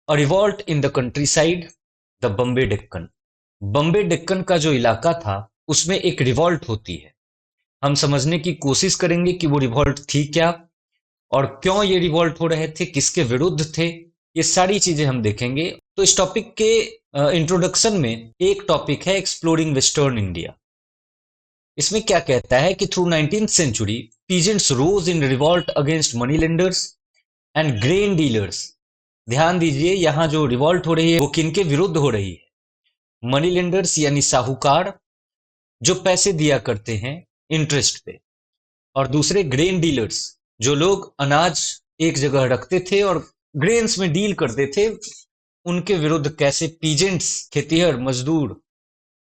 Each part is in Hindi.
A revolt in the country side, the Bombay Deccan. Bombay Deccan का जो इलाका था उसमें एक रिवॉल्ट होती है। हम समझने की कोशिश करेंगे कि वो रिवॉल्ट थी क्या और क्यों ये रिवॉल्ट हो रहे थे, किसके विरुद्ध थे। ये सारी चीजें हम देखेंगे। तो इस टॉपिक के इंट्रोडक्शन में एक टॉपिक है एक्सप्लोरिंग वेस्टर्न इंडिया। इसमें क्या कहता है कि through 19th century peasants rose in revolt against money lenders and grain dealers. ध्यान दीजिए, यहां जो रिवॉल्ट हो रही है वो किनके विरुद्ध हो रही है? मनी लेंडर्स यानी साहूकार जो पैसे दिया करते हैं इंटरेस्ट पे, और दूसरे ग्रेन डीलर्स जो लोग अनाज एक जगह रखते थे और ग्रेन्स में डील करते थे, उनके विरुद्ध कैसे पीजेंट्स, खेतीहर मजदूर,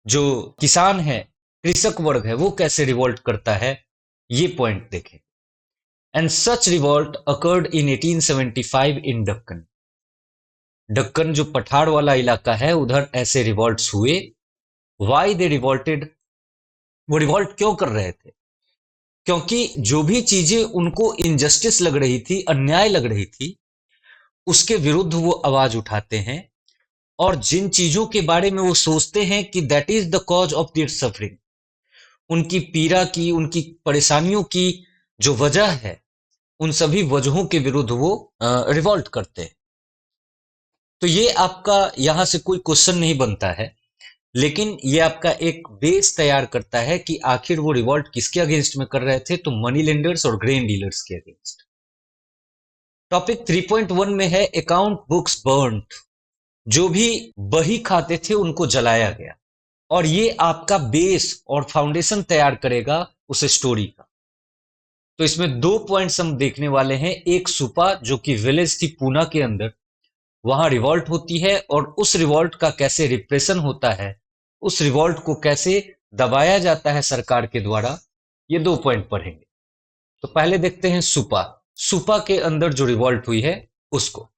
जो किसान है, कृषक वर्ग है, वो कैसे रिवॉल्ट करता है, ये पॉइंट देखें। And such revolt occurred in 1875 इन दक्कन। दक्कन जो पठार वाला इलाका है उधर ऐसे रिवॉल्ट्स हुए। वाई दे रिवॉल्टेड, वो रिवॉल्ट क्यों कर रहे थे? क्योंकि जो भी चीजें उनको इनजस्टिस लग रही थी, अन्याय लग रही थी, उसके विरुद्ध वो आवाज उठाते हैं। और जिन चीजों के बारे में वो सोचते हैं कि that is the cause of their suffering, उनकी पीड़ा की, उनकी परेशानियों की जो वजह है, उन सभी वजहों के विरुद्ध वो रिवॉल्ट करते हैं। तो ये आपका यहां से कोई क्वेश्चन नहीं बनता है, लेकिन ये आपका एक बेस तैयार करता है कि आखिर वो रिवॉल्ट किसके अगेंस्ट में कर रहे थे, तो मनी लेंडर्स और ग्रेन डीलर्स के अगेंस्ट। टॉपिक 3.1 में है अकाउंट बुक्स बर्न्ड। जो भी बही खाते थे उनको जलाया गया, और ये आपका बेस और फाउंडेशन तैयार करेगा उस स्टोरी का। तो इसमें दो पॉइंट्स हम देखने वाले हैं। एक सुपा जो कि विलेज थी पूना के अंदर, वहां रिवॉल्ट होती है और उस रिवॉल्ट का कैसे रिप्रेशन होता है, उस रिवॉल्ट को कैसे दबाया जाता है सरकार के द्वारा, ये दो पॉइंट पढ़ेंगे। तो पहले देखते हैं सुपा। सुपा के अंदर जो रिवॉल्ट हुई है उसको।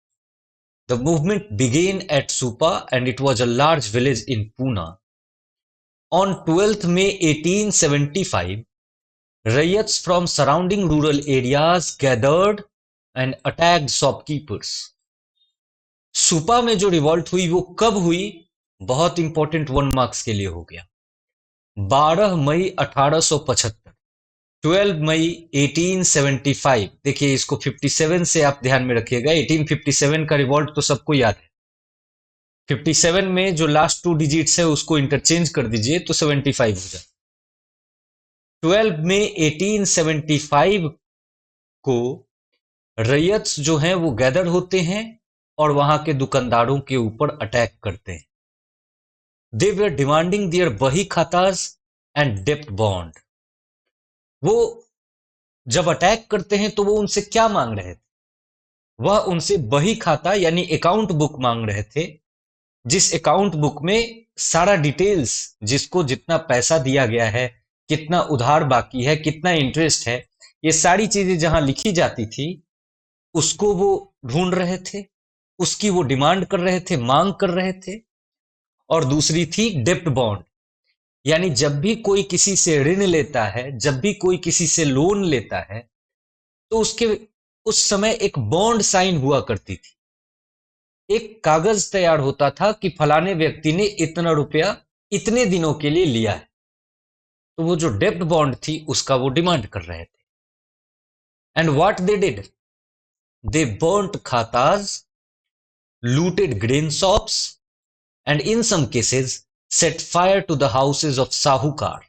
The movement began at Supa and it was a large village in Poona. On 12th May 1875, riots from surrounding rural areas gathered and attacked shopkeepers. सुपा में जो रिवॉल्ट हुई वो कब हुई? बहुत इंपॉर्टेंट, 1 मार्क्स के लिए हो गया। 12 मई 1875, 12 मई 1875। देखिए इसको 57 से आप ध्यान में रखिएगा। 1857 का रिवॉल्ट तो सबको याद है। 57 में जो लास्ट 2 डिजिट्स है उसको इंटरचेंज कर दीजिए तो 75 हो जाए। 12 मई 1875 को रैयत्स जो हैं वो गैदर होते हैं और वहां के दुकानदारों के ऊपर अटैक करते हैं। दे वर डिमांडिंग दियर बही खाताज एंड डेप्ट बॉन्ड। वो जब अटैक करते हैं तो वो उनसे क्या मांग रहे थे? वह उनसे बही खाता यानी अकाउंट बुक मांग रहे थे, जिस अकाउंट बुक में सारा डिटेल्स, जिसको जितना पैसा दिया गया है, कितना उधार बाकी है, कितना इंटरेस्ट है, ये सारी चीजें जहां लिखी जाती थी, उसको वो ढूंढ रहे थे, उसकी वो डिमांड कर रहे थे, मांग कर रहे थे। और दूसरी थी डेप्ट बॉन्ड, यानी जब भी कोई किसी से ऋण लेता है, जब भी कोई किसी से लोन लेता है, तो उसके उस समय एक बॉन्ड साइन हुआ करती थी। एक कागज तैयार होता था कि फलाने व्यक्ति ने इतना रुपया इतने दिनों के लिए लिया है। तो वो जो डेप्ट बॉन्ड थी उसका वो डिमांड कर रहे थे। And what they did, they burnt khatas, looted grain shops and in some cases set fire to the houses of sahukar.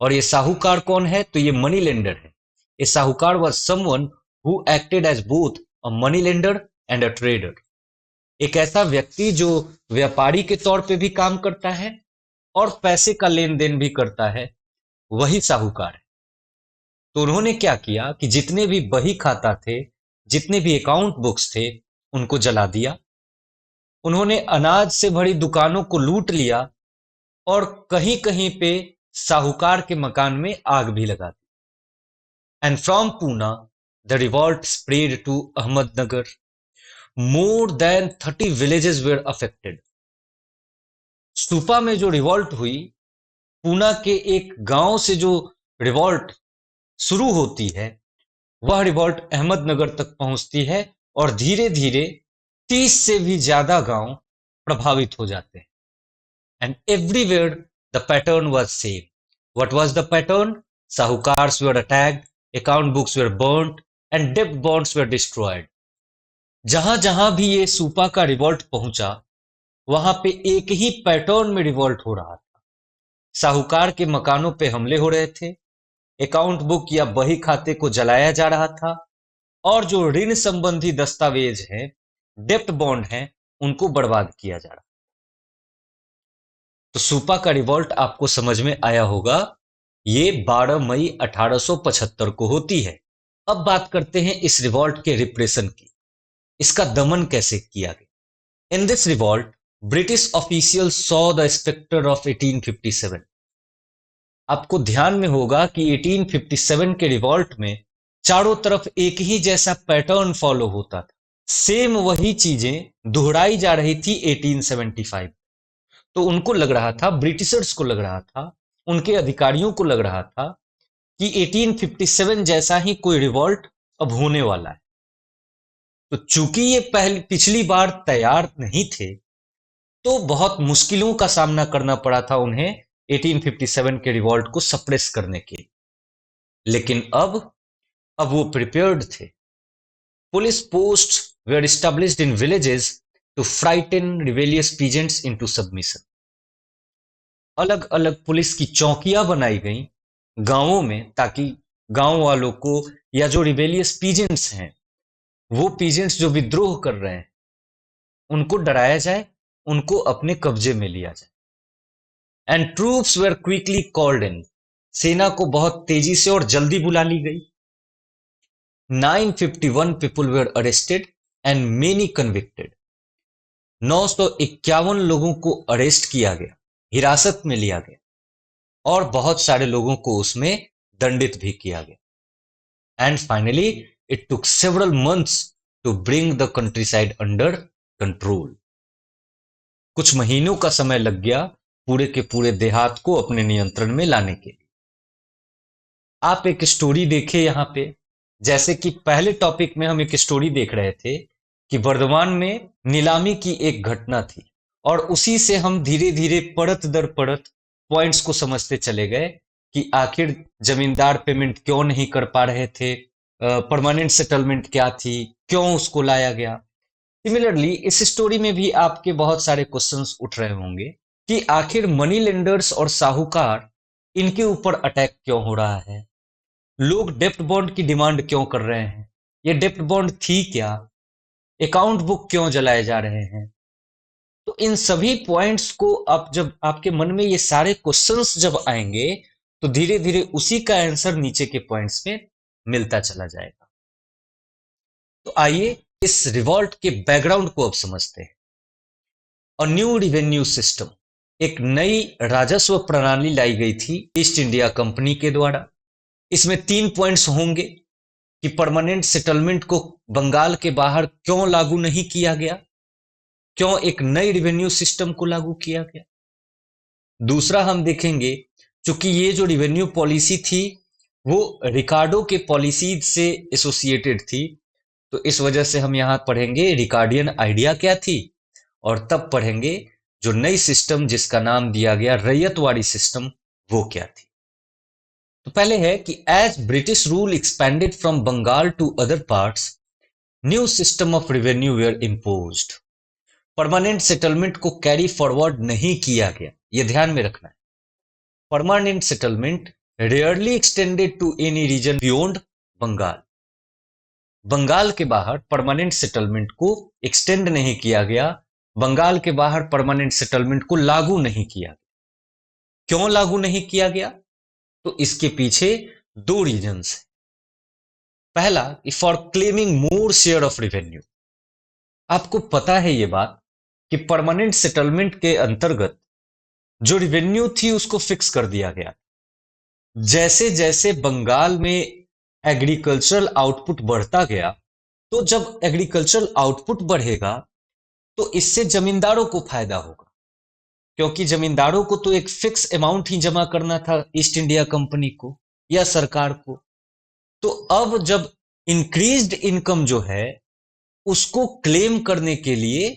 और ये साहूकार कौन है? तो ये मनी लेंडर है। ये sahukar was someone who acted as both a money lender and a trader. एक ऐसा व्यक्ति जो व्यापारी के तौर पे भी काम करता है और पैसे का लेन देन भी करता है, वही साहूकार है। तो उन्होंने क्या किया कि जितने भी बही खाता थे, जितने भी अकाउंट बुक्स थे, उनको जला दिया। उन्होंने अनाज से भरी दुकानों को लूट लिया और कहीं कहीं पे साहूकार के मकान में आग भी लगा दी। And from Poona the revolt spread to Ahmednagar. More than 30 villages were affected. Supa में जो रिवॉल्ट हुई, पूना के एक गांव से जो रिवॉल्ट शुरू होती है, वह रिवॉल्ट अहमदनगर तक पहुंचती है और धीरे धीरे 30 से भी ज्यादा गांव प्रभावित हो जाते हैं। And everywhere the pattern was same. What was the pattern? Sahukars were attacked, account books were burned and डेब्ट बॉन्ड्स वर डिस्ट्रॉयड। जहां जहां भी ये सूपा का रिवॉल्ट पहुंचा, वहां पे एक ही पैटर्न में रिवॉल्ट हो रहा था। साहूकार के मकानों पे हमले हो रहे थे, अकाउंट बुक या बही खाते को जलाया जा रहा था, और जो ऋण संबंधी दस्तावेज हैं, डेप्ट बॉन्ड हैं, उनको बर्बाद किया जा रहा। तो सूपा का रिवॉल्ट आपको समझ में आया होगा। ये 12 मई 1875 को होती है। अब बात करते हैं इस रिवॉल्ट के रिप्रेशन की। इसका दमन कैसे किया गया? In this revolt British official saw the spectre of 1857। आपको ध्यान में होगा कि 1857 के रिवॉल्ट में चारों तरफ एक ही जैसा पैटर्न फॉलो होता था। सेम वही चीजें दोहराई जा रही थी 1875। तो उनको लग रहा था, ब्रिटिशर्स को लग रहा था, उनके अधिकारियों को लग रहा था कि 1857 जैसा ही कोई रिवॉल्ट अब होने वाला है। तो चूंकि ये पिछली बार तैयार नहीं थे, तो बहुत मुश्किलों का सामना करना पड़ा था उन्हें 1857 के रिवॉल्ट को सप्रेस करने के लिए। लेकिन अब वो प्रिपेयर्ड थे। Police post were established in villages to frighten rebellious peasants into submission. अलग अलग पुलिस की चौकियां बनाई गई गांवों में, ताकि गांव वालों को, या जो रिवेलियस पीजेंट्स हैं, वो पीजेंट्स जो विद्रोह कर रहे हैं, उनको डराया जाए, उनको अपने कब्जे में लिया जाए। And troops were quickly called in. सेना को बहुत तेजी से और जल्दी बुला ली गई। 951 people were arrested and many convicted. 951 लोगों को अरेस्ट किया गया, हिरासत में लिया गया, और बहुत सारे लोगों को उसमें दंडित भी किया गया। And finally it took several months to bring the countryside under control. कुछ महीनों का समय लग गया पूरे के पूरे देहात को अपने नियंत्रण में लाने के लिए। आप एक स्टोरी देखें यहां पे। जैसे कि पहले टॉपिक में हम एक स्टोरी देख रहे थे कि वर्धमान में नीलामी की एक घटना थी, और उसी से हम धीरे धीरे परत दर परत पॉइंट्स को समझते चले गए कि आखिर जमींदार पेमेंट क्यों नहीं कर पा रहे थे, परमानेंट सेटलमेंट क्या थी, क्यों उसको लाया गया। सिमिलरली इस स्टोरी में भी आपके बहुत सारे क्वेश्चंस उठ रहे होंगे कि आखिर मनी लेंडर्स और साहूकार, इनके ऊपर अटैक क्यों हो रहा है, लोग डेप्ट बॉन्ड की डिमांड क्यों कर रहे हैं, ये डेप्ट बॉन्ड थी क्या, अकाउंट बुक क्यों जलाए जा रहे हैं। तो इन सभी पॉइंट्स को आप, जब आपके मन में ये सारे क्वेश्चंस जब आएंगे, तो धीरे धीरे उसी का आंसर नीचे के पॉइंट्स में मिलता चला जाएगा। तो आइए इस रिवॉल्ट के बैकग्राउंड को अब समझते हैं। अ न्यू रिवेन्यू सिस्टम, एक नई राजस्व प्रणाली लाई गई थी ईस्ट इंडिया कंपनी के द्वारा। इसमें 3 पॉइंट्स होंगे कि परमानेंट सेटलमेंट को बंगाल के बाहर क्यों लागू नहीं किया गया, क्यों एक नई रिवेन्यू सिस्टम को लागू किया गया। दूसरा हम देखेंगे, चूंकि ये जो रिवेन्यू पॉलिसी थी वो रिकार्डो के पॉलिसी से एसोसिएटेड थी, तो इस वजह से हम यहां पढ़ेंगे रिकार्डियन आइडिया क्या थी, और तब पढ़ेंगे जो नई सिस्टम जिसका नाम दिया गया रैयतवाड़ी सिस्टम, वो क्या थी। तो पहले है कि as British rule expanded from Bengal to other parts, new system of revenue were imposed. Permanent settlement को कैरी फॉरवर्ड नहीं किया गया, यह ध्यान में रखना है। Permanent settlement rarely extended to any region beyond Bengal. Bengal के बाहर परमानेंट सेटलमेंट को एक्सटेंड नहीं किया गया, बंगाल के बाहर परमानेंट सेटलमेंट को लागू नहीं किया गया। क्यों लागू नहीं किया गया? तो इसके पीछे 2 रीजंस हैं। पहला, for claiming more share of revenue. आपको पता है ये बात कि परमानेंट सेटलमेंट के अंतर्गत जो रेवेन्यू थी उसको फिक्स कर दिया गया। जैसे जैसे बंगाल में एग्रीकल्चरल आउटपुट बढ़ता गया, तो जब एग्रीकल्चरल आउटपुट बढ़ेगा तो इससे जमींदारों को फायदा होगा, क्योंकि जमींदारों को तो एक फिक्स अमाउंट ही जमा करना था ईस्ट इंडिया कंपनी को या सरकार को। तो अब जब इंक्रीज्ड इनकम जो है उसको क्लेम करने के लिए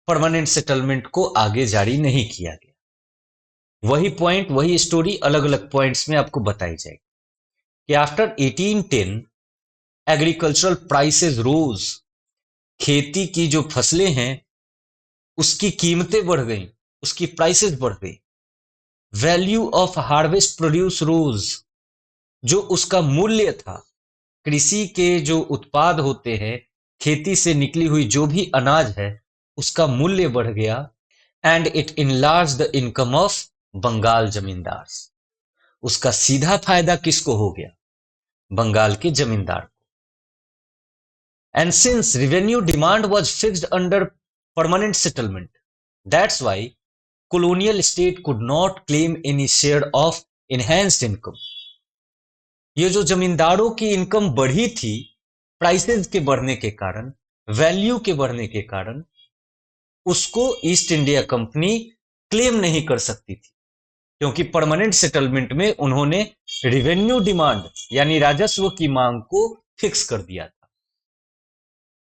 परमानेंट सेटलमेंट को आगे जारी नहीं किया गया। वही पॉइंट, वही स्टोरी अलग अलग पॉइंट्स में आपको बताई जाएगी कि आफ्टर 1810 एग्रीकल्चरल प्राइसेस रोज, खेती की जो फसलें हैं उसकी कीमतें बढ़ गई, उसकी प्राइसेस बढ़ गई। वैल्यू ऑफ हार्वेस्ट प्रोड्यूस रोज, जो उसका मूल्य था, कृषि के जो उत्पाद होते हैं, खेती से निकली हुई जो भी अनाज है उसका मूल्य बढ़ गया। And it enlarge the income of Bengal zamindar, उसका सीधा फायदा किसको हो गया? बंगाल के जमींदार। And since revenue demand was fixed under permanent settlement, that's why colonial state could not claim any share of enhanced income. ये जो जमींदारों की इनकम बढ़ी थी प्राइसेस के बढ़ने के कारण, वैल्यू के बढ़ने के कारण, उसको ईस्ट इंडिया कंपनी क्लेम नहीं कर सकती थी, क्योंकि परमानेंट सेटलमेंट में उन्होंने रेवेन्यू डिमांड यानी राजस्व की मांग को फिक्स कर दिया था।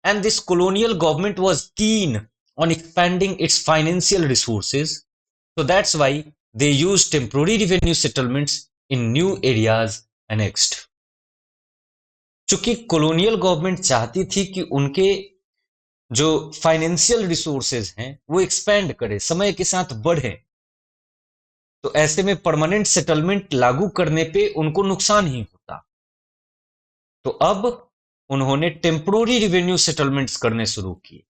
And this colonial government was keen on expanding its financial resources, so that's why they used temporary revenue settlements in new areas annexed. चूंकि colonial government चाहती थी कि उनके जो फाइनेंशियल रिसोर्सेज हैं वो एक्सपैंड करे, समय के साथ बढ़े, तो ऐसे में परमानेंट सेटलमेंट लागू करने पे उनको नुकसान ही होता। तो अब उन्होंने टेम्पोररी रिवेन्यू सेटलमेंट्स करने शुरू किए।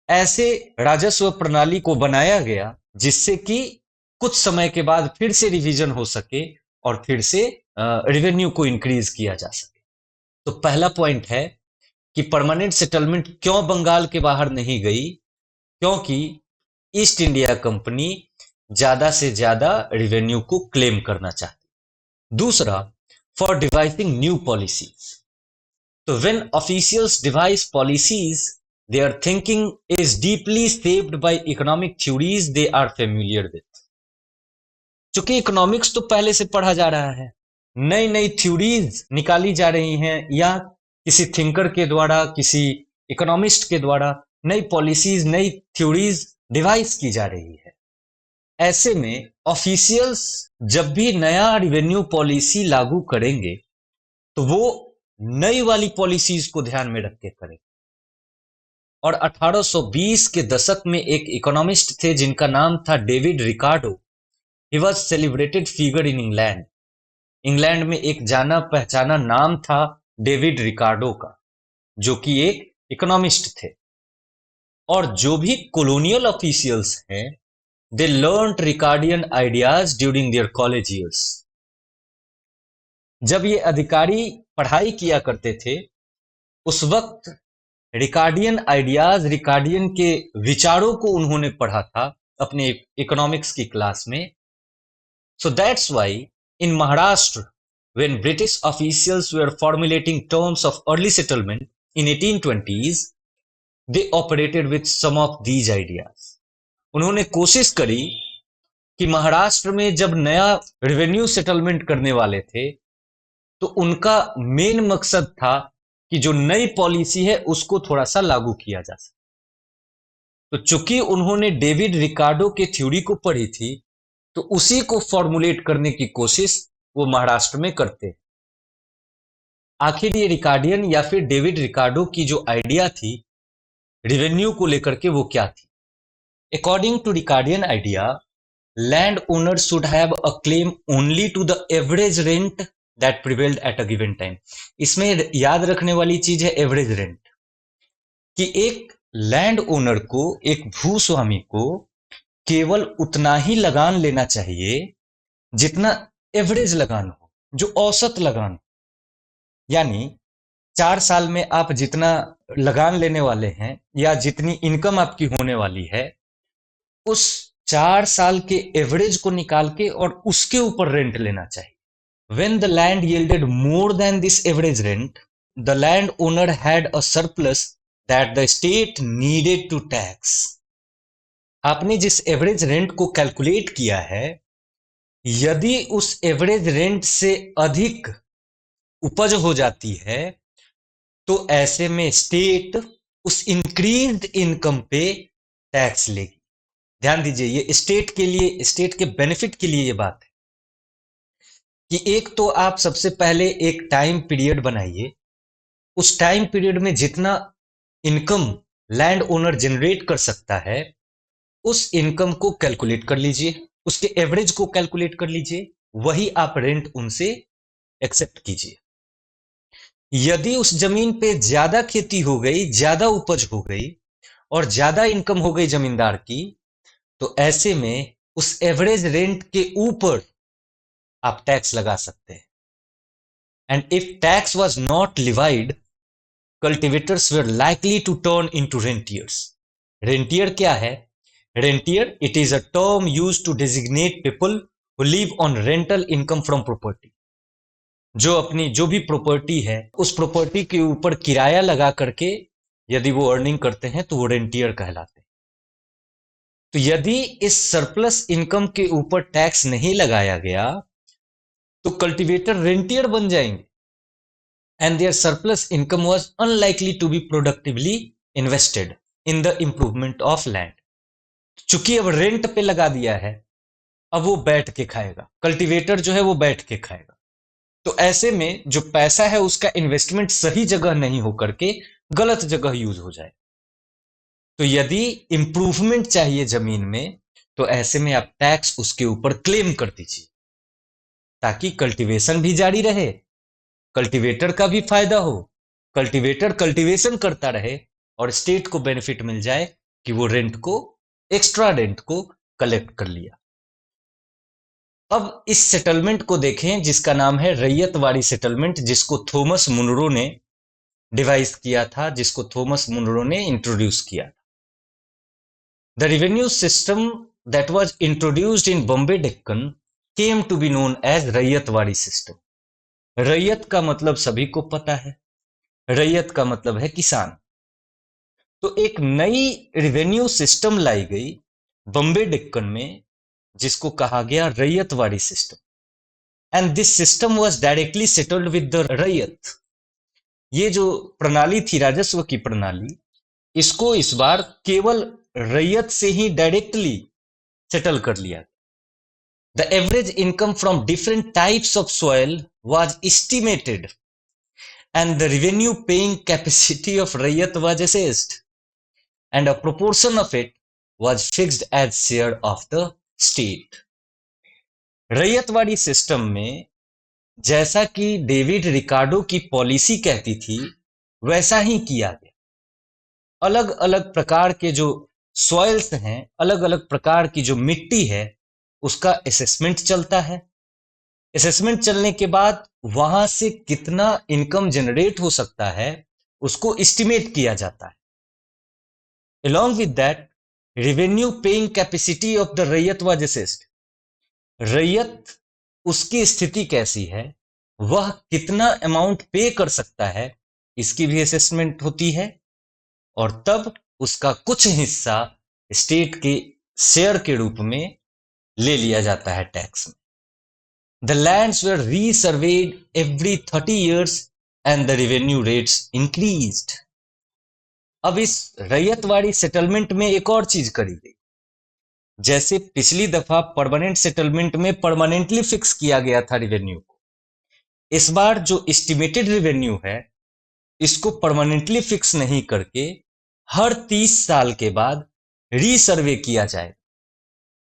ऐसे राजस्व प्रणाली को बनाया गया जिससे कि कुछ समय के बाद फिर से रिवीजन हो सके और फिर से रेवेन्यू को इंक्रीज किया जा सके। तो पहला पॉइंट है कि परमानेंट सेटलमेंट क्यों बंगाल के बाहर नहीं गई? क्योंकि ईस्ट इंडिया कंपनी ज्यादा से ज्यादा रेवेन्यू को क्लेम करना चाहती। दूसरा, फॉर डिवाइसिंग न्यू पॉलिसीज। तो when officials device policies, their thinking is deeply shaped by economic theories they are familiar with. चूंकि इकोनॉमिक्स तो पहले से पढ़ा जा रहा है, नई नई थ्योरीज निकाली जा रही हैं या किसी थिंकर के द्वारा, किसी इकोनॉमिस्ट के द्वारा नई पॉलिसीज, नई थ्योरीज डिवाइस की जा रही है। ऐसे में ऑफिशियल्स जब भी नया रेवेन्यू पॉलिसी लागू करेंगे तो वो नई वाली पॉलिसीज को ध्यान में रख के करेंगे। और 1820 के दशक में एक इकोनॉमिस्ट थे जिनका नाम था David Ricardo. He was celebrated figure in England. England में एक जाना पहचाना नाम था डेविड रिकार्डो का, जो कि एक इकोनॉमिस्ट थे। और जो भी कॉलोनियल ऑफिशियल्स हैं, they learned Ricardian ideas during their college years. जब ये अधिकारी पढ़ाई किया करते थे उस वक्त रिकार्डियन आइडियाज, रिकार्डियन के विचारों को उन्होंने पढ़ा था अपने इकोनॉमिक्स की क्लास में। So that's why in Maharashtra when British officials were formulating terms of early settlement in 1820s, they operated with some of these ideas. उन्होंने कोशिश करी कि महाराष्ट्र में जब नया रेवेन्यू सेटलमेंट करने वाले थे तो उनका मेन मकसद था कि जो नई पॉलिसी है उसको थोड़ा सा लागू किया जा सके। तो चूंकि उन्होंने डेविड रिकार्डो के थ्योरी को पढ़ी थी तो उसी को फॉर्मुलेट करने की कोशिश वो महाराष्ट्र में करते। आखिर ये रिकार्डियन या फिर डेविड रिकार्डो की जो आइडिया थी रेवेन्यू को लेकर के वो क्या थी? According to Ricardian idea, land owner should have a claim only to the average rent that prevailed at a given time. इसमें याद रखने वाली चीज है एवरेज रेंट, कि एक लैंड ओनर को, एक भूस्वामी को केवल उतना ही लगान लेना चाहिए जितना एवरेज लगान हो, जो औसत लगान हो। यानी 4 साल में आप जितना लगान लेने वाले हैं या जितनी इनकम आपकी होने वाली है, उस 4 साल के एवरेज को निकाल के और उसके ऊपर रेंट लेना चाहिए। When the land yielded more than this average rent, the landowner had a surplus that the state needed to tax. आपने जिस एवरेज रेंट को कैलकुलेट किया है, यदि उस एवरेज रेंट से अधिक उपज हो जाती है तो ऐसे में स्टेट उस इंक्रीज्ड इनकम पे टैक्स लेगी। ध्यान दीजिए, ये स्टेट के लिए, स्टेट के बेनिफिट के लिए ये बात है कि एक तो आप सबसे पहले एक टाइम पीरियड बनाइए, उस टाइम पीरियड में जितना इनकम लैंड ओनर जनरेट कर सकता है उस इनकम को कैलकुलेट कर लीजिए, उसके एवरेज को कैलकुलेट कर लीजिए, वही आप रेंट उनसे एक्सेप्ट कीजिए। यदि उस जमीन पे ज्यादा खेती हो गई, ज्यादा उपज हो गई और ज्यादा इनकम हो गई जमींदार की, तो ऐसे में उस एवरेज रेंट के ऊपर आप टैक्स लगा सकते हैं। And if tax was not levied, cultivators were likely to turn into rentiers. Rentier क्या है? Rentier, it is a term used to designate people who live on rental income from property. जो अपनी जो भी प्रॉपर्टी है उस प्रॉपर्टी के ऊपर किराया लगा करके यदि वो अर्निंग करते हैं तो वो रेंटियर कहलाते हैं। तो यदि इस सरप्लस इनकम के ऊपर टैक्स नहीं लगाया गया तो कल्टीवेटर रेंटियर बन जाएंगे and their surplus income was unlikely to be productively invested in the improvement of land. चूंकि अब रेंट पे लगा दिया है, अब वो बैठ के खाएगा, कल्टीवेटर जो है वो बैठ के खाएगा। तो ऐसे में जो पैसा है उसका इन्वेस्टमेंट सही जगह नहीं होकर के गलत जगह यूज हो जाए। तो यदि इंप्रूवमेंट चाहिए जमीन में तो ऐसे में आप टैक्स उसके ऊपर क्लेम कर दीजिए ताकि कल्टीवेशन भी जारी रहे, कल्टीवेटर का भी फायदा हो, कल्टीवेटर कल्टीवेशन करता रहे और स्टेट को बेनिफिट मिल जाए कि वो रेंट को, एक्स्ट्रा रेंट को कलेक्ट कर लिया। अब इस सेटलमेंट को देखें जिसका नाम है रैयतवाड़ी सेटलमेंट, जिसको थॉमस मुनरो ने डिवाइस किया था, जिसको थॉमस मुनरो ने इंट्रोड्यूस किया। The revenue system that was introduced in Bombay Deccan came to be known as Ryotwari system. रैयत का मतलब सभी को पता है, रैयत का मतलब है किसान। तो एक नई रेवेन्यू सिस्टम लाई गई बॉम्बे डेक्कन में जिसको कहा गया ryotwari system. And this system was directly settled with the रैयत। ये जो प्रणाली थी, राजस्व की प्रणाली, इसको इस बार केवल रैयत से ही डायरेक्टली सेटल कर लिया। The average income from different types of soil was estimated and the revenue paying capacity of ryot was assessed and a proportion of it was fixed as share of the state. Ryotwari system में जैसा कि डेविड रिकार्डो की पॉलिसी कहती थी वैसा ही किया गया। अलग अलग प्रकार के जो सॉइल्स हैं, अलग अलग प्रकार की जो मिट्टी है, उसका असेसमेंट चलता है। असेसमेंट चलने के बाद वहां से कितना इनकम जनरेट हो सकता है उसको एस्टिमेट किया जाता है। Along with that, revenue paying capacity of the रैयत was assessed। रैयत उसकी स्थिति कैसी है, वह कितना अमाउंट पे कर सकता है, इसकी भी असेसमेंट होती है और तब उसका कुछ हिस्सा स्टेट के शेयर के रूप में ले लिया जाता है टैक्स में। The lands were resurveyed every 30 years and the revenue rates increased। अब इस रैयतवाड़ी सेटलमेंट में एक और चीज करी गई। जैसे पिछली दफा परमानेंट सेटलमेंट में परमानेंटली फिक्स किया गया था रेवेन्यू को, इस बार जो एस्टिमेटेड रेवेन्यू है इसको परमानेंटली फिक्स नहीं करके हर 30 साल के बाद रीसर्वे किया जाए।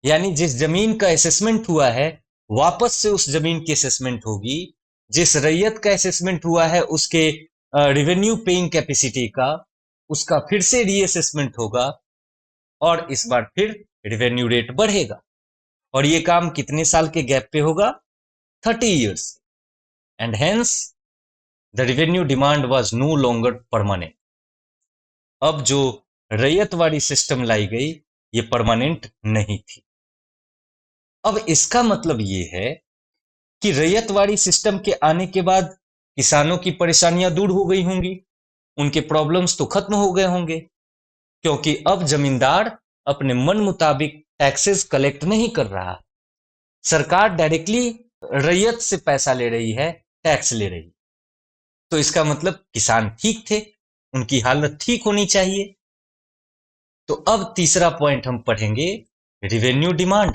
यानी जिस जमीन का असेसमेंट हुआ है वापस से उस जमीन की असेसमेंट होगी, जिस रैयत का असेसमेंट हुआ है उसके रेवेन्यू पेइंग कैपेसिटी का, उसका फिर से रीअसेसमेंट होगा और इस बार फिर रेवेन्यू रेट बढ़ेगा। और ये काम कितने साल के गैप पे होगा? 30 years. And hence the revenue demand was no longer permanent. अब जो रैयतवाड़ी सिस्टम लाई गई ये परमानेंट नहीं थी। अब इसका मतलब ये है कि रैयतवाड़ी सिस्टम के आने के बाद किसानों की परेशानियां दूर हो गई होंगी, उनके प्रॉब्लम्स तो खत्म हो गए होंगे, क्योंकि अब जमींदार अपने मन मुताबिक टैक्सेस कलेक्ट नहीं कर रहा, सरकार डायरेक्टली रैयत से पैसा ले रही है, टैक्स ले रही। तो इसका मतलब किसान ठीक थे, उनकी हालत ठीक होनी चाहिए। तो अब तीसरा पॉइंट हम पढ़ेंगे, रिवेन्यू डिमांड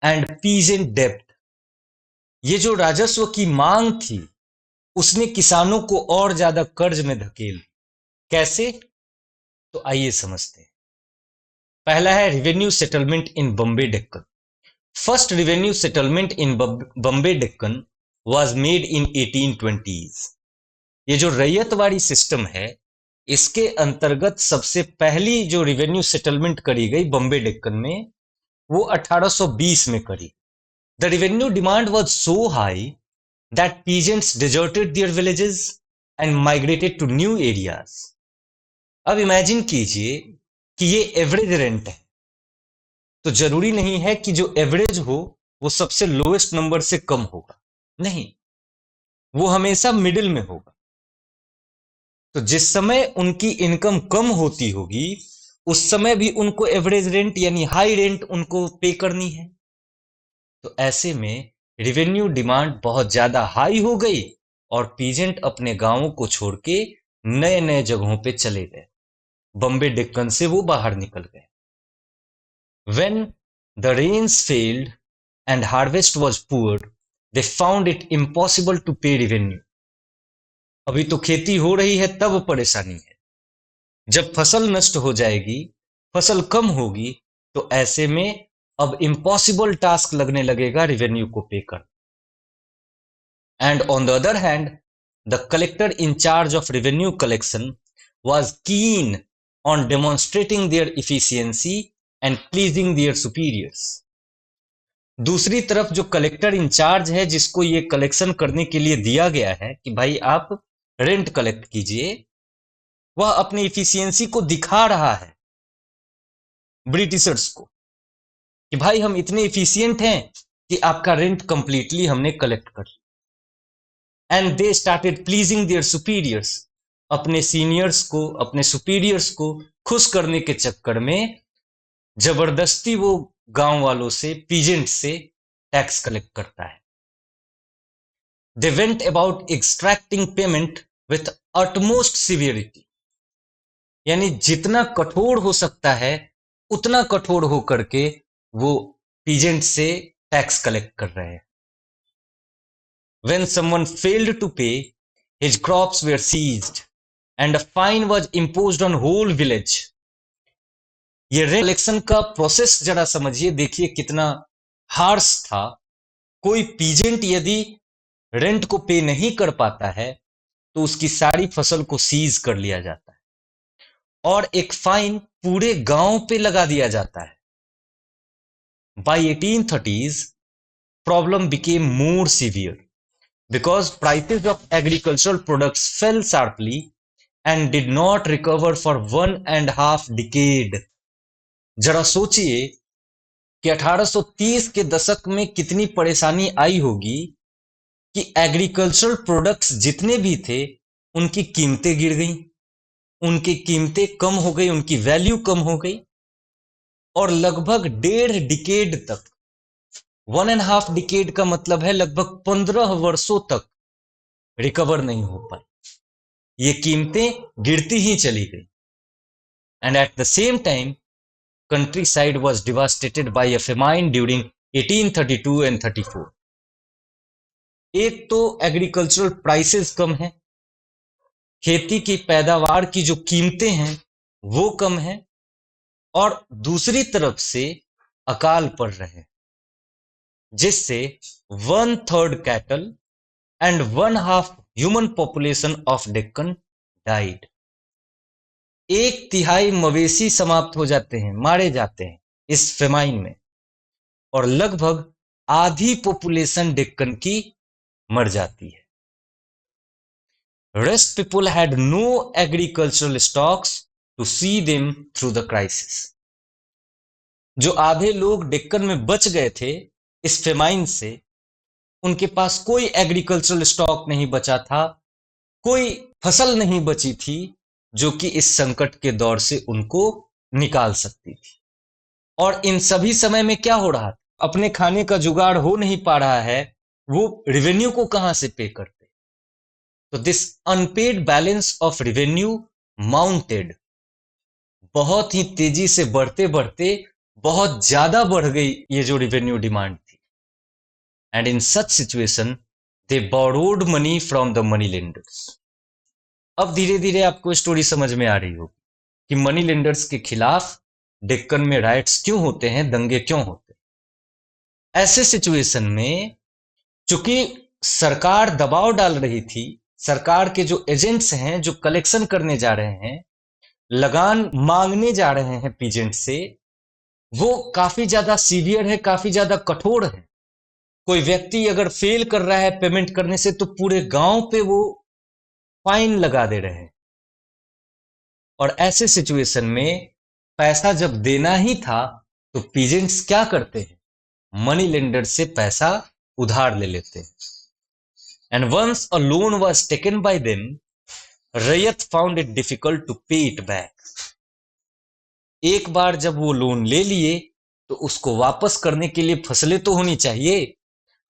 एंड पीजेंट डेब्ट। ये जो राजस्व की मांग थी उसने किसानों को और ज्यादा कर्ज में धकेल। कैसे? तो आइए समझते हैं। पहला है revenue settlement in Bombay Deccan. First revenue settlement in Bombay Deccan was made in 1820s। ये जो रैयतवाड़ी सिस्टम है इसके अंतर्गत सबसे पहली जो रिवेन्यू सेटलमेंट करी गई बॉम्बे डेक्कन में वो 1820 में करी। The revenue demand was so high that peasants deserted their villages and migrated to new areas. अब इमेजिन कीजिए कि ये एवरेज रेंट है, तो जरूरी नहीं है कि जो एवरेज हो वो सबसे लोएस्ट नंबर से कम होगा, नहीं, वो हमेशा मिडिल में होगा। तो जिस समय उनकी इनकम कम होती होगी उस समय भी उनको एवरेज रेंट यानी हाई रेंट उनको पे करनी है। तो ऐसे में रिवेन्यू डिमांड बहुत ज्यादा हाई हो गई और पीजेंट अपने गांवों को छोड़ के नए नए जगहों पे चले गए। बॉम्बे डेक्कन से वो बाहर निकल गए। When the rains failed and harvest was poor, they found it impossible to pay revenue. अभी तो खेती हो रही है तब परेशानी है, जब फसल नष्ट हो जाएगी, फसल कम होगी, तो ऐसे में अब इम्पॉसिबल टास्क लगने लगेगा रिवेन्यू को पे कर। And on the other hand, the collector in charge of revenue collection was keen on demonstrating their efficiency and pleasing their superiors. दूसरी तरफ जो कलेक्टर इंचार्ज है जिसको ये कलेक्शन करने के लिए दिया गया है कि भाई आप रेंट कलेक्ट कीजिए, वह अपनी इफिशियंसी को दिखा रहा है ब्रिटिशर्स को कि भाई हम इतने इफिशियंट हैं कि आपका रेंट कंप्लीटली हमने कलेक्ट कर लिया। And they started pleasing their superiors. अपने सीनियर्स को, अपने सुपीरियर्स को खुश करने के चक्कर में जबरदस्ती वो गांव वालों से, पीजेंट से टैक्स कलेक्ट करता है। They went about extracting payment with utmost severity. यानी जितना कठोर हो सकता है उतना कठोर हो करके वो पीजेंट से टैक्स कलेक्ट कर रहे हैं। When someone failed to pay, his crops were seized and a fine was imposed on whole village. ये रेंट कलेक्शन का प्रोसेस जरा समझिए, देखिए कितना हार्श था। कोई पीजेंट यदि रेंट को पे नहीं कर पाता है तो उसकी सारी फसल को सीज कर लिया जाता है और एक फाइन पूरे गांव पे लगा दिया जाता है। By 1830s problem became more severe because prices of agricultural products fell sharply and did not recover for 1.5 decade. जरा सोचिए कि 1830 के दशक में कितनी परेशानी आई होगी कि एग्रीकल्चरल प्रोडक्ट्स जितने भी थे उनकी कीमतें गिर गई, उनकी कीमतें कम हो गई, उनकी वैल्यू कम हो गई और लगभग 1.5 डिकेड तक, 1.5 डिकेड का मतलब है लगभग 15 वर्षों तक रिकवर नहीं हो पाई। ये कीमतें गिरती ही चली गई। And at the same time countryside was devastated by a famine during 1832 and 34. एक तो एग्रीकल्चरल प्राइसेस कम है, खेती की पैदावार की जो कीमतें हैं वो कम है और दूसरी तरफ से अकाल पड़ रहे हैं जिससे 1/3 cattle and 1/2 human population of Deccan died. 1/3 मवेशी समाप्त हो जाते हैं, मारे जाते हैं इस फेमाइन में और लगभग आधी पॉपुलेशन डेक्कन की मर जाती है। Rest people had no agricultural stocks to see them through the crisis. जो आधे लोग डेक्कन में बच गए थे इस फेमाइन से, उनके पास कोई एग्रीकल्चरल स्टॉक नहीं बचा था, कोई फसल नहीं बची थी जो कि इस संकट के दौर से उनको निकाल सकती थी। और इन सभी समय में क्या हो रहा था? अपने खाने का जुगाड़ हो नहीं पा रहा है, वो रेवेन्यू को कहां से पे करते? तो this unpaid balance of revenue mounted, बहुत ही तेजी से बढ़ते बढ़ते बहुत ज्यादा बढ़ गई ये जो रिवेन्यू डिमांड थी। And in such situation they borrowed money from the money lenders. अब धीरे धीरे आपको स्टोरी समझ में आ रही होगी कि मनी लेंडर्स के खिलाफ डेक्कन में राइट्स क्यों होते हैं, दंगे क्यों होते हैं। ऐसे सिचुएशन में चूंकि सरकार दबाव डाल रही थी, सरकार के जो एजेंट्स हैं जो कलेक्शन करने जा रहे हैं, लगान मांगने जा रहे हैं पीजेंट से, वो काफी ज्यादा सीवियर है, काफी ज्यादा कठोर है। कोई व्यक्ति अगर फेल कर रहा है पेमेंट करने से तो पूरे गांव पे वो फाइन लगा दे रहे हैं। और ऐसे सिचुएशन में पैसा जब देना ही था तो पीजेंट्स क्या करते हैं, मनी लेंडर से पैसा उधार ले लेते हैं। And once a loan was taken by them, ryot found it difficult to pay it back. एक बार जब वो लोन ले लिए तो उसको वापस करने के लिए फसलें तो होनी चाहिए,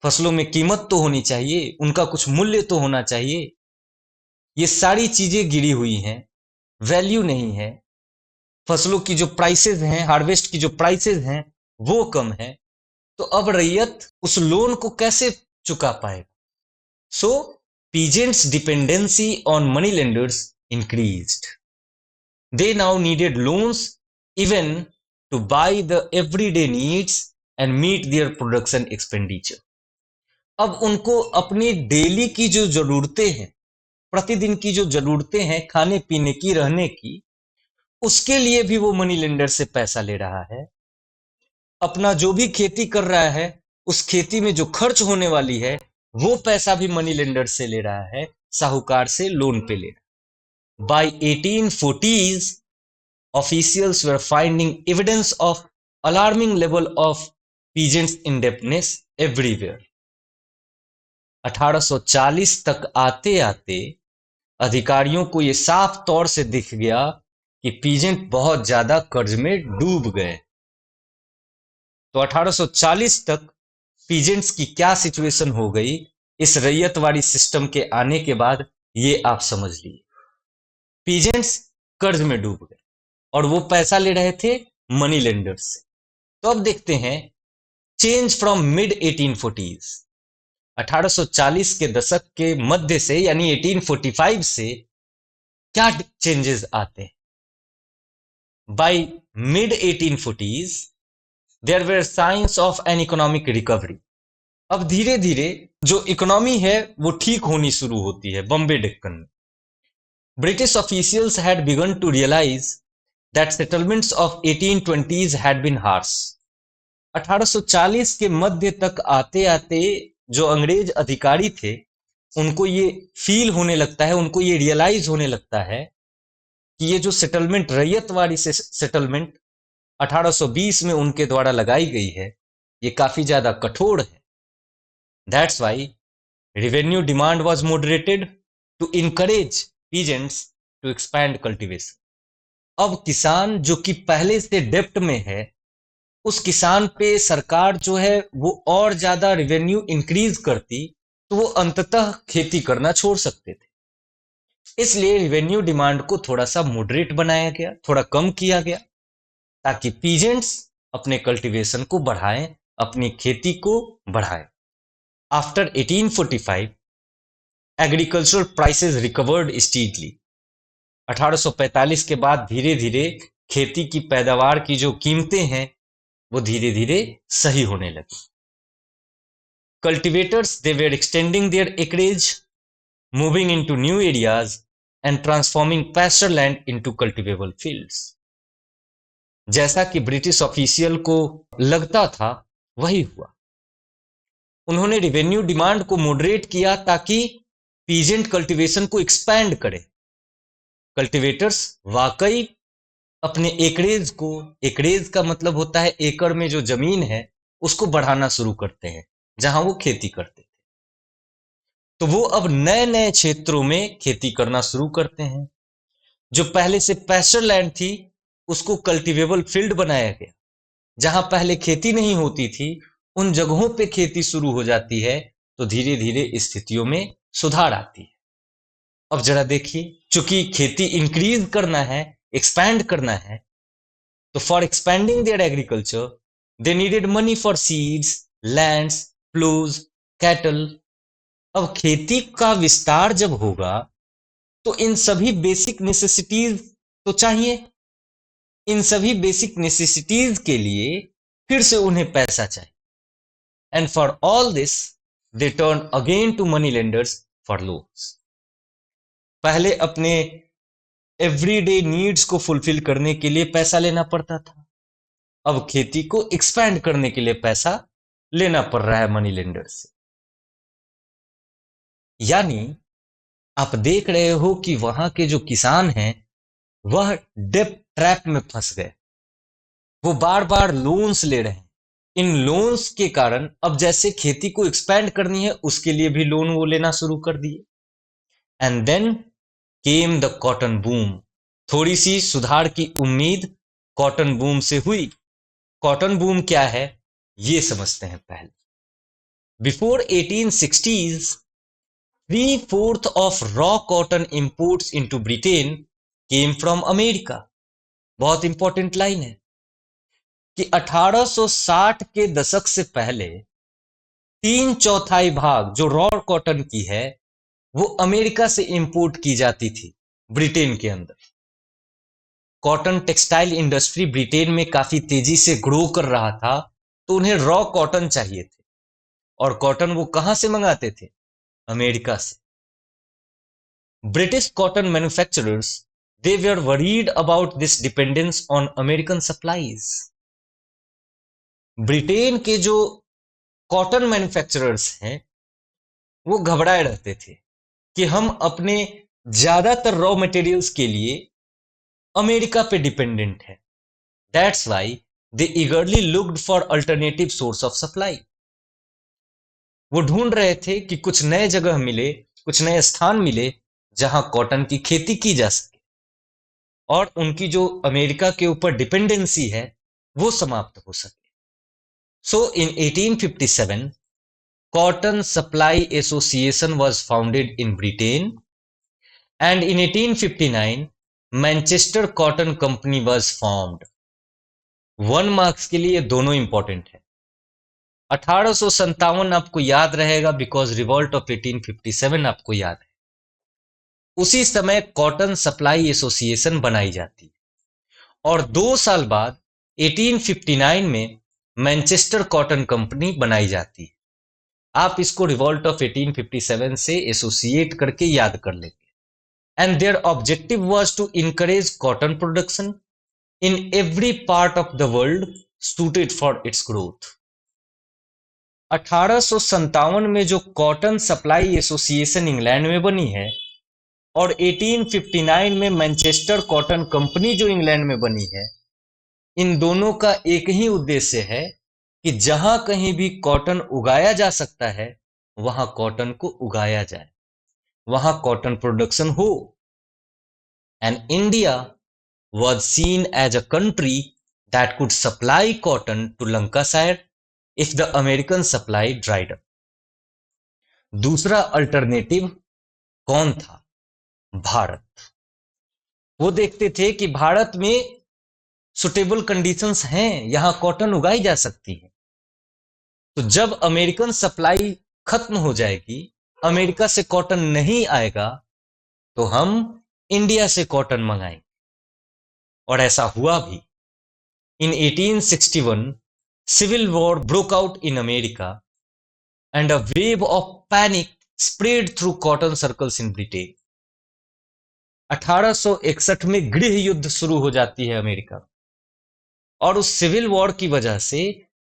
फसलों में कीमत तो होनी चाहिए, उनका कुछ मूल्य तो होना चाहिए। ये सारी चीजें गिरी हुई हैं, वैल्यू नहीं है, फसलों की जो प्राइसेस हैं, हार्वेस्ट की जो प्राइसेस हैं वो कम है। तो अब रैयत उस लोन को कैसे चुका पाएगा? So peasants dependency on money lenders increased. They now needed loans even to buy the everyday needs and meet their production expenditure. अब उनको अपनी डेली की जो जरूरतें हैं, प्रतिदिन की जो जरूरतें हैं, खाने पीने की, रहने की, उसके लिए भी वो मनी लेंडर से पैसा ले रहा है। अपना जो भी खेती कर रहा है उस खेती में जो खर्च होने वाली है वो पैसा भी मनी लेंडर से ले रहा है, साहूकार से लोन पे ले रहा है। By 1840s officials were finding evidence of alarming level of peasants indebtedness everywhere। 1840 तक आते आते अधिकारियों को यह साफ तौर से दिख गया कि पीजेंट बहुत ज्यादा कर्ज में डूब गए। तो 1840 तक पीजेंट्स की क्या सिचुएशन हो गई इस रैयतवाड़ी सिस्टम के आने के बाद, ये आप समझ लीजिए। पीजेंट्स कर्ज में डूब गए और वो पैसा ले रहे थे मनी लेंडर्स से। तो अब देखते हैं चेंज फ्रॉम मिड 1840s, 1840 के दशक के मध्य से यानी 1845 से क्या चेंजेस आते हैं। By mid 1840s there were signs of an economic recovery. अब धीरे धीरे जो इकोनॉमी है वो ठीक होनी शुरू होती है बॉम्बे डेक्कन में। British officials had begun to realise that settlements of 1820s had been harsh. 1840 के मध्य तक आते आते जो अंग्रेज अधिकारी थे उनको ये फील होने लगता है, उनको ये रियलाइज होने लगता है कि ये जो सेटलमेंट, रैयतवाड़ी से सेटलमेंट 1820 में उनके द्वारा लगाई गई है, ये काफी ज्यादा कठोर है। That's why revenue demand was moderated to encourage peasants to expand cultivation। अब किसान जो कि पहले से डेप्ट में है, उस किसान पे सरकार जो है वो और ज्यादा रेवेन्यू इंक्रीज करती तो वो अंततः खेती करना छोड़ सकते थे। इसलिए रेवेन्यू डिमांड को थोड़ा सा मॉडरेट बनाया गया, थोड़ा कम किया गया, ताकि पीजेंट्स अपने कल्टीवेशन को बढ़ाएं, अपनी खेती को बढ़ाएं। After 1845 agricultural prices recovered steadily. 1845 के बाद धीरे धीरे खेती की पैदावार की जो कीमतें हैं वो धीरे धीरे सही होने लगी। Cultivators they were extending their acreage, moving into new areas and transforming pasture land into cultivable fields. जैसा कि ब्रिटिश ऑफिशियल को लगता था वही हुआ। उन्होंने रेवेन्यू डिमांड को मॉडरेट किया ताकि पीजेंट कल्टीवेशन को एक्सपैंड करे। कल्टीवेटर्स वाकई अपने एकरेज को, एकरेज का मतलब होता है एकड़ में जो जमीन है, उसको बढ़ाना शुरू करते हैं जहां वो खेती करते थे। तो वो अब नए नए क्षेत्रों में खेती करना शुरू करते हैं। जो पहले से पैस्चर लैंड थी उसको कल्टीवेबल फील्ड बनाया गया। जहां पहले खेती नहीं होती थी उन जगहों पे खेती शुरू हो जाती है, तो धीरे धीरे स्थितियों में सुधार आती है। अब जरा देखिए चूंकि खेती इंक्रीज करना है, एक्सपैंड करना है, तो for expanding their agriculture they needed money for seeds, lands, ploughs, cattle. अब खेती का विस्तार जब होगा तो इन सभी बेसिक नेसेसिटीज तो चाहिए। इन सभी बेसिक नेसेसिटीज के लिए फिर से उन्हें पैसा चाहिए। And for all this they turn again to money lenders for loans. पहले अपने एवरीडे नीड्स को फुलफिल करने के लिए पैसा लेना पड़ता था, अब खेती को एक्सपैंड करने के लिए पैसा लेना पड़ रहा है मनी लेंडर से। यानी आप देख रहे हो कि वहां के जो किसान हैं वह डेब्ट ट्रैप में फंस गए। वो बार बार लोन्स ले रहे हैं। इन लोन्स के कारण अब जैसे खेती को एक्सपैंड करनी है उसके लिए भी लोन वो लेना शुरू कर दिए। And then came the cotton boom. थोड़ी सी सुधार की उम्मीद कॉटन बूम से हुई। कॉटन बूम क्या है ये समझते हैं पहले। Before 1860s 3/4 of raw cotton imports into Britain came from America। बहुत इंपॉर्टेंट लाइन है कि 1860 के दशक से पहले 3/4 भाग जो रॉ कॉटन की है वो अमेरिका से इंपोर्ट की जाती थी ब्रिटेन के अंदर। कॉटन टेक्सटाइल इंडस्ट्री ब्रिटेन में काफी तेजी से ग्रो कर रहा था, तो उन्हें रॉ कॉटन चाहिए थे। और कॉटन वो कहां से मंगाते थे? अमेरिका से। British cotton manufacturers, they were worried about this dependence on American supplies। Britain के जो कॉटन मैन्युफैक्चरर्स हैं वो घबराए रहते थे कि हम अपने ज्यादातर रॉ मटेरियल्स के लिए अमेरिका पे डिपेंडेंट है। That's why they ईगरली looked for alternative source of supply. वो ढूंढ रहे थे कि कुछ नए जगह मिले, कुछ नए स्थान मिले जहां कॉटन की खेती की जा सके और उनकी जो अमेरिका के ऊपर डिपेंडेंसी है वो समाप्त हो सके। सो इन 1857 cotton supply association was founded in Britain and in 1859 Manchester cotton company was formed. 1 marks के लिए दोनों इंपॉर्टेंट है। 1857 आपको याद रहेगा बिकॉज रिवॉल्ट ऑफ 1857 आपको याद है। उसी समय कॉटन सप्लाई एसोसिएशन बनाई जाती है और 2 साल बाद 1859 में मैनचेस्टर कॉटन कंपनी बनाई जाती है। आप इसको रिवॉल्ट ऑफ 1857 से एसोसिएट करके याद कर लेंगे। And their objective was to encourage cotton production in every part of the world suited for its growth. 1857 में जो कॉटन सप्लाई एसोसिएशन इंग्लैंड में बनी है और 1859 में मैनचेस्टर कॉटन कंपनी जो इंग्लैंड में बनी है, इन दोनों का एक ही उद्देश्य है कि जहां कहीं भी कॉटन उगाया जा सकता है वहां कॉटन को उगाया जाए, वहां कॉटन प्रोडक्शन हो। And India was seen as a country that could supply cotton to Lancashire if the American supply dried up। दूसरा अल्टरनेटिव कौन था? भारत। वो देखते थे कि भारत में सुटेबल कंडीशंस हैं, यहां कॉटन उगाई जा सकती है। तो जब अमेरिकन सप्लाई खत्म हो जाएगी, अमेरिका से कॉटन नहीं आएगा, तो हम इंडिया से कॉटन मंगाएंगे। और ऐसा हुआ भी। इन 1861 civil war broke out in America and a wave of panic spread through cotton circles in Britain। 1861 में गृह युद्ध शुरू हो जाती है अमेरिका और उस सिविल वॉर की वजह से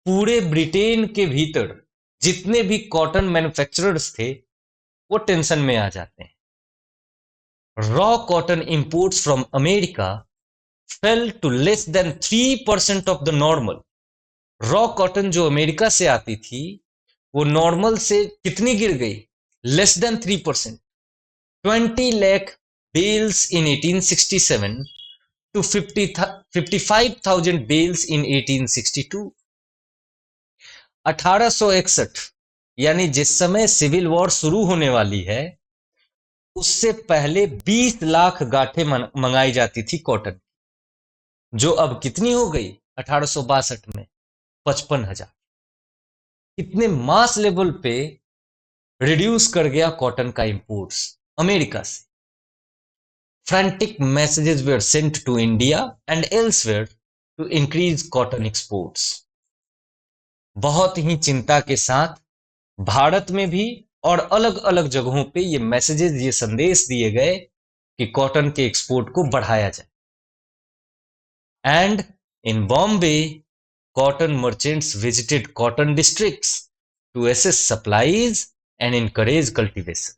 पूरे ब्रिटेन के भीतर जितने भी कॉटन मैन्युफैक्चरर्स थे वो टेंशन में आ जाते हैं। Raw cotton imports from America fell to less than 3% of the normal। Raw cotton जो अमेरिका से आती थी वो नॉर्मल से कितनी गिर गई? Less than 3%। 20 lakh bales in 1867 to 55,000 bales in 1862। 1861 यानी जिस समय सिविल वॉर शुरू होने वाली है उससे पहले 20 लाख गांठें मंगाई जाती थी कॉटन, जो अब कितनी हो गई 1862 में 55,000। कितने मास लेवल पे रिड्यूस कर गया कॉटन का इंपोर्ट्स अमेरिका से। Frantic messages were sent to India and elsewhere to increase cotton exports. बहुत ही चिंता के साथ भारत में भी और अलग अलग जगहों पे ये मैसेजेस, ये संदेश दिए गए कि कॉटन के एक्सपोर्ट को बढ़ाया जाए। And in Bombay, cotton merchants visited cotton districts to assess supplies and encourage cultivation.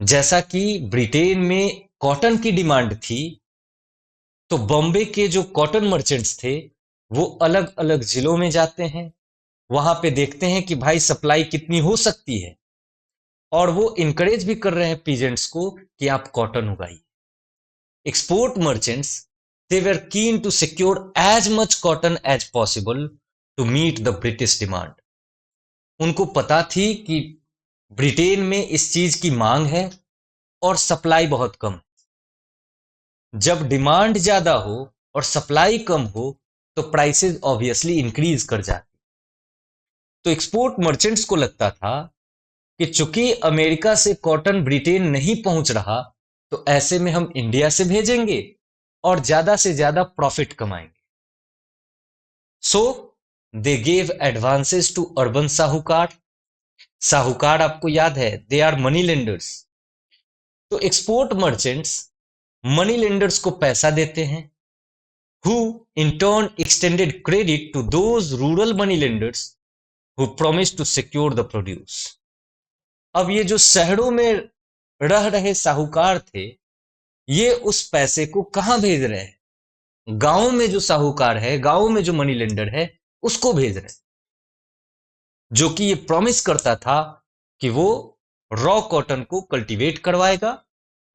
जैसा कि ब्रिटेन में कॉटन की डिमांड थी, तो बॉम्बे के जो कॉटन मर्चेंट्स थे वो अलग अलग जिलों में जाते हैं, वहां पे देखते हैं कि भाई सप्लाई कितनी हो सकती है, और वो इंकरेज भी कर रहे हैं पीजेंट्स को कि आप cotton उगाइए। Export merchants, they were keen to secure as much cotton as possible to meet the British demand. उनको पता थी कि ब्रिटेन में इस चीज की मांग है और सप्लाई बहुत कम है। जब डिमांड ज्यादा हो और सप्लाई कम हो तो प्राइसेस ऑब्वियसली इंक्रीज कर जाती। तो एक्सपोर्ट मर्चेंट्स को लगता था कि चूंकि अमेरिका से कॉटन ब्रिटेन नहीं पहुंच रहा, तो ऐसे में हम इंडिया से भेजेंगे और ज्यादा से ज्यादा प्रॉफिट कमाएंगे। So they gave advances to urban sahukar. Sahukar आपको याद है, दे आर मनी लेंडर्स। तो एक्सपोर्ट मर्चेंट्स मनी लेंडर्स को पैसा देते हैं, who in turn extended credit to those rural money lenders who promise to secure the produce. अब ये जो शहरों में रह रहे साहूकार थे, ये उस पैसे को कहां भेज रहे हैं? गांव में जो साहूकार है, गांव में जो मनी लेंडर है, उसको भेज रहे हैं, जो कि ये प्रॉमिस करता था कि वो रॉ कॉटन को कल्टीवेट करवाएगा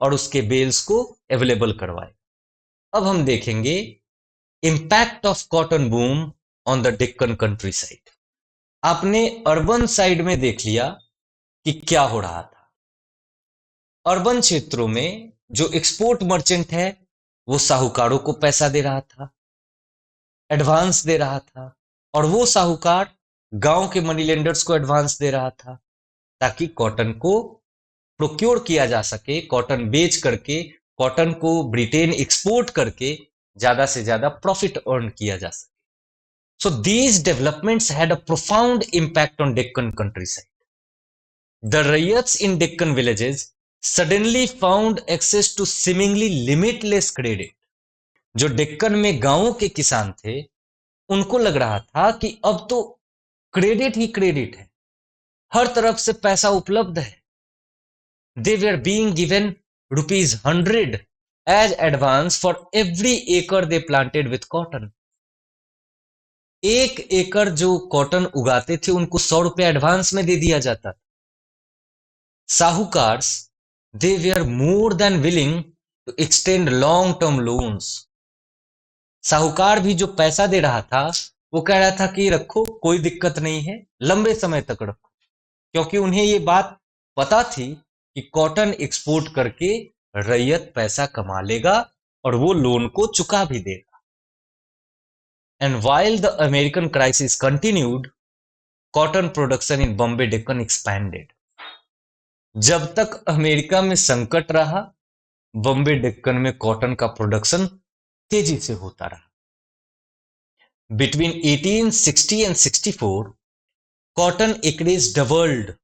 और उसके बेल्स को अवेलेबल करवाएगा। अब हम देखेंगे impact of cotton boom on the Deccan country side. आपने अर्बन साइड में देख लिया कि क्या हो रहा था। अर्बन क्षेत्रों में जो एक्सपोर्ट मर्चेंट है वो साहूकारों को पैसा दे रहा था, एडवांस दे रहा था, और वो साहूकार गांव के मनी लेंडर्स को एडवांस दे रहा था ताकि कॉटन को प्रोक्योर किया जा सके, कॉटन बेच करके, कॉटन को ब्रिटेन एक्सपोर्ट करके ज्यादा से ज्यादा प्रॉफिट अर्न किया जा सके। So these developments had a profound impact on Deccan countryside. The ryots in Deccan villages suddenly found access to seemingly limitless credit. जो डेक्कन में गांवों के किसान थे, उनको लग रहा था कि अब तो क्रेडिट ही क्रेडिट है, हर तरफ से पैसा उपलब्ध है। They were being given ₹100 as advance for every acre they planted with cotton. एक एकड़ जो कॉटन उगाते थे उनको ₹100 एडवांस में दे दिया जाता था। Sahukars, they were more than willing to extend long term loans. Sahukar भी जो पैसा दे रहा था वो कह रहा था कि रखो, कोई दिक्कत नहीं है, लंबे समय तक रखो, क्योंकि उन्हें ये बात पता थी कि कॉटन एक्सपोर्ट करके रैयत पैसा कमा लेगा और वो लोन को चुका भी देगा। And while the American crisis continued, cotton production in Bombay Deccan expanded. जब तक अमेरिका में संकट रहा, बॉम्बे डेक्कन में कॉटन का प्रोडक्शन तेजी से होता रहा। Between 1860 and 64, cotton acreage doubled.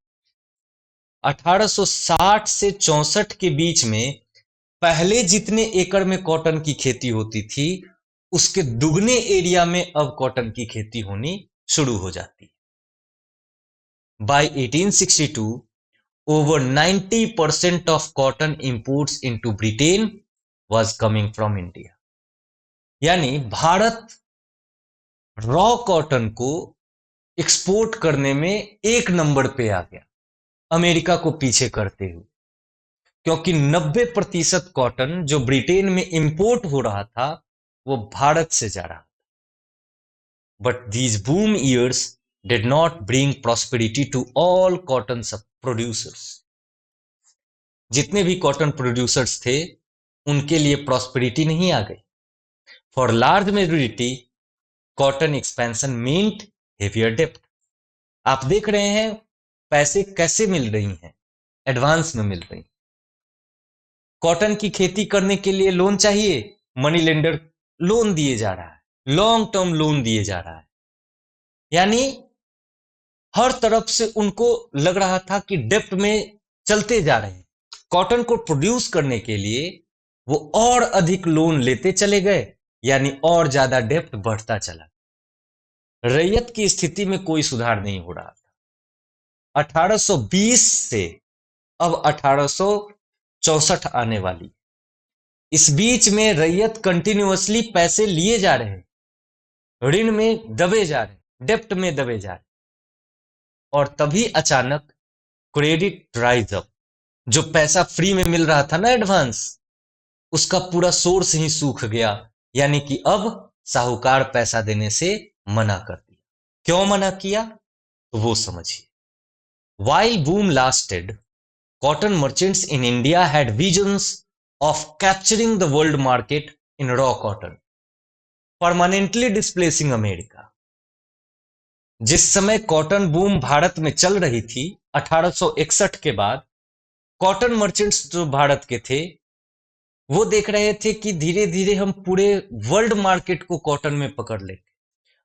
1860 से 64 के बीच में पहले जितने एकड़ में कॉटन की खेती होती थी, उसके दुगने एरिया में अब कॉटन की खेती होनी शुरू हो जाती है। By 1862, over 90% of cotton imports into Britain was coming from India. यानी भारत रॉ कॉटन को एक्सपोर्ट करने में एक नंबर पे आ गया, अमेरिका को पीछे करते हुए, क्योंकि 90% कॉटन जो ब्रिटेन में इंपोर्ट हो रहा था वो भारत से जा रहा था। But these boom years did not bring prosperity to all cotton producers. जितने भी कॉटन प्रोड्यूसर्स थे उनके लिए प्रॉस्पेरिटी नहीं आ गई। For large majority cotton expansion meant heavier डेप्ट। आप देख रहे हैं पैसे कैसे मिल रही हैं, एडवांस में मिल रही। कॉटन की खेती करने के लिए लोन चाहिए, मनी लेंडर लोन दिए जा रहा है, लॉन्ग टर्म लोन दिए जा रहा है। यानी हर तरफ से उनको लग रहा था कि डेप्ट में चलते जा रहे हैं। कॉटन को प्रोड्यूस करने के लिए वो और अधिक लोन लेते चले गए, यानी और ज्यादा डेप्ट बढ़ता चला। रैयत की स्थिति में कोई सुधार नहीं हो रहा था। 1820 से अब 1864 आने वाली, इस बीच में रैयत कंटिन्यूअसली पैसे लिए जा रहे हैं, ऋण में दबे जा रहे हैं, डेप्ट में दबे जा रहे हैं। और तभी अचानक क्रेडिट राइज अप। जो पैसा फ्री में मिल रहा था ना एडवांस, उसका पूरा सोर्स ही सूख गया। यानी कि अब साहूकार पैसा देने से मना कर दिया। क्यों मना किया तो वो समझिए। While boom lasted, cotton merchants in India had visions of capturing the world market in raw cotton, permanently displacing America. जिस समय कॉटन बूम भारत में चल रही थी 1861 के बाद, कॉटन मर्चेंट्स जो भारत के थे वो देख रहे थे कि धीरे धीरे हम पूरे वर्ल्ड मार्केट को कॉटन में पकड़ लेंगे,